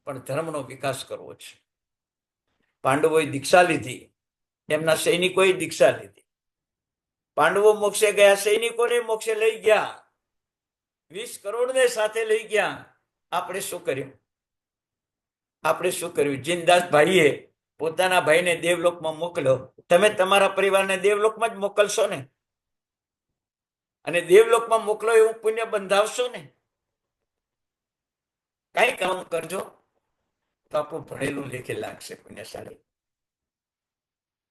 પણ ધર્મનો વિકાસ કરવો છે. પાંડવોએ દીક્ષા લીધી, એમના સૈનિકોએ દીક્ષા લીધી. પાંડવો મોક્ષે ગયા, સૈનિકોને મોક્ષે લઈ ગયા, 20 કરોડને સાથે લઈ ગયા. આપણે શું કર્યું? જીનદાસ ભાઈએ પોતાના ભાઈને દેવલોકમાં મોકલ્યો. તમે તમારા પરિવારને દેવલોકમાં જ મોકલશો ને? અને દેવલોકમાં મોકલો એવું પુણ્ય બંધાવશો ને? કઈ કામ કરજો તો આપણું ભણેલું લેખે લાગશે. પુણ્યશાળી.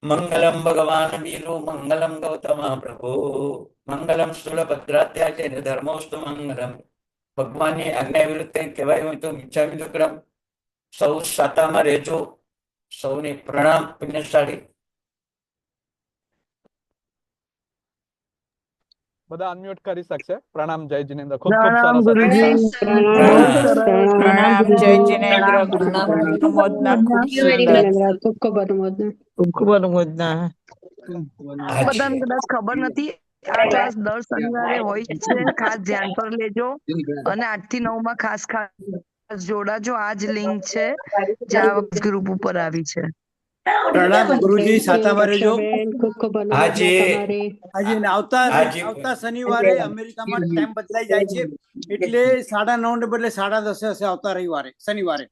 મંગલમ ભગવાન વીરો, મંગલમ ગૌતમ પ્રભુ, મંગલમ સ્થૂલભદ્રાત્યાચાર્ય ધર્મોસ્તુ મંગલમ. ભગવાનની આજ્ઞા વિરુદ્ધ કંઈ કહેવાય હોય તો મિચ્છામિ દુક્કડમ. સૌ સાતામાં રહેજો. સૌને પ્રણામ. પુણ્યશાળી. બધા અનમ્યુટ કરી શકશે. પ્રણામ. જય જિનેન્દ્ર. ખૂબ ખૂબ પ્રણામ સરસ હતું. ગુરુજી. બહુ સરસ. પ્રણામ. જય જિનેન્દ્ર. પ્રણામ. અનુમોદના. ખૂબ Thank you very Sundar. much. ખૂબ અનુમોદના. ખૂબ અનુમોદના. હાજી. બધાને કદાચ ખબર નથી, આ ક્લાસ દર શનિવારે હોય છે. ખાસ ધ્યાન પર લેજો અને 8 થી 9 માં ખાસ જોડાજો. આ જ લિંક છે જે આ ગ્રુપ ઉપર આવી છે. પ્રણામ ગુરુજી, સાતાવારે જો ખૂબ ખૂબ હાજી. અનુમોદના તમારે. હાજી ને આવતા હાજી. આવતા શનિવારે અમેરિકામાં ટાઈમ બદલાઈ જાય છે, એટલે 9:30 ને બદલે 10:30 હશે આવતા રવિવારે શનિવારે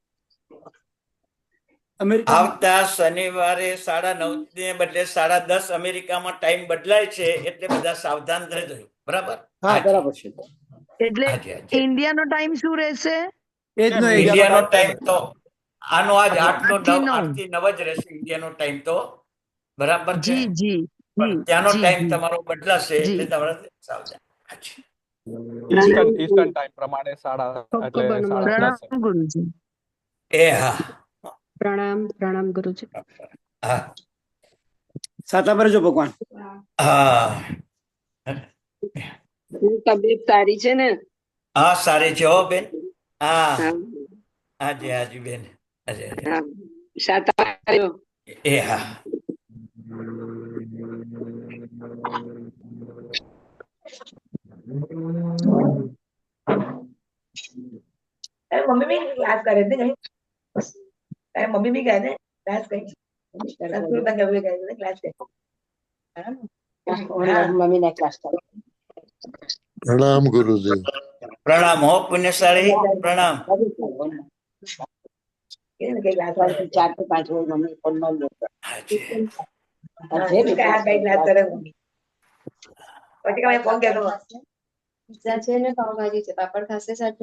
અમેરિકા. આવતા શનિવારે 9:30 ને બદલે 10:30 અમેરિકામાં ટાઈમ બદલાય છે, એટલે બધા સાવધાન રહેજો. બરાબર? હા બરાબર છે. એટલે હાજી, હાજી. ઇન્ડિયાનો ટાઈમ શું રહેશે? એ જ નો એ ઇન્ડિયાનો ટાઈમ તો આનો આજ 8 8 થી થી 9 જ રહેશે ઇન્ડિયાનો ટાઈમ તો. બરાબર છે? જી જી પણ જી ત્યાંનો જી, ટાઈમ જી. તમારો બદલાશે, જી. એટલે તમારે સાવધાન. હાજી. ઈસ્ટર્ન ટાઈમ પ્રમાણે ખૂબ એટલે ખૂબ અનુમોદના. 10:30. પ્રણામ ગુરુજી. એ હા પ્રણામ પ્રણામ ગુરુજી. હા સાતાવારે જો ભગવાન. હા તબિયત સારી છે ને? હા સારી છે હો બેન. હા હા, હાજી હાજી બેન. હાજી હાજી. હા. સાતાવારે જો. એ હા मम्मी भी क्लास कर रहे थे कहीं मम्मी भी गए थे क्लास कहीं स्कूल तक गए थे क्लास कहीं मम्मी ने क्लास कर प्रणाम गुरुदेव। પ્રણામ હો પુણ્યશાળી. પ્રણામ. क्लास वाले 4 से 5 बजे मम्मी फोन मान लेते હાજી. क्लास करे मम्मी પછી કઈ ફોન કર્યો છે ને પાવભાજી છે, પાપડ ખાશે સાથે?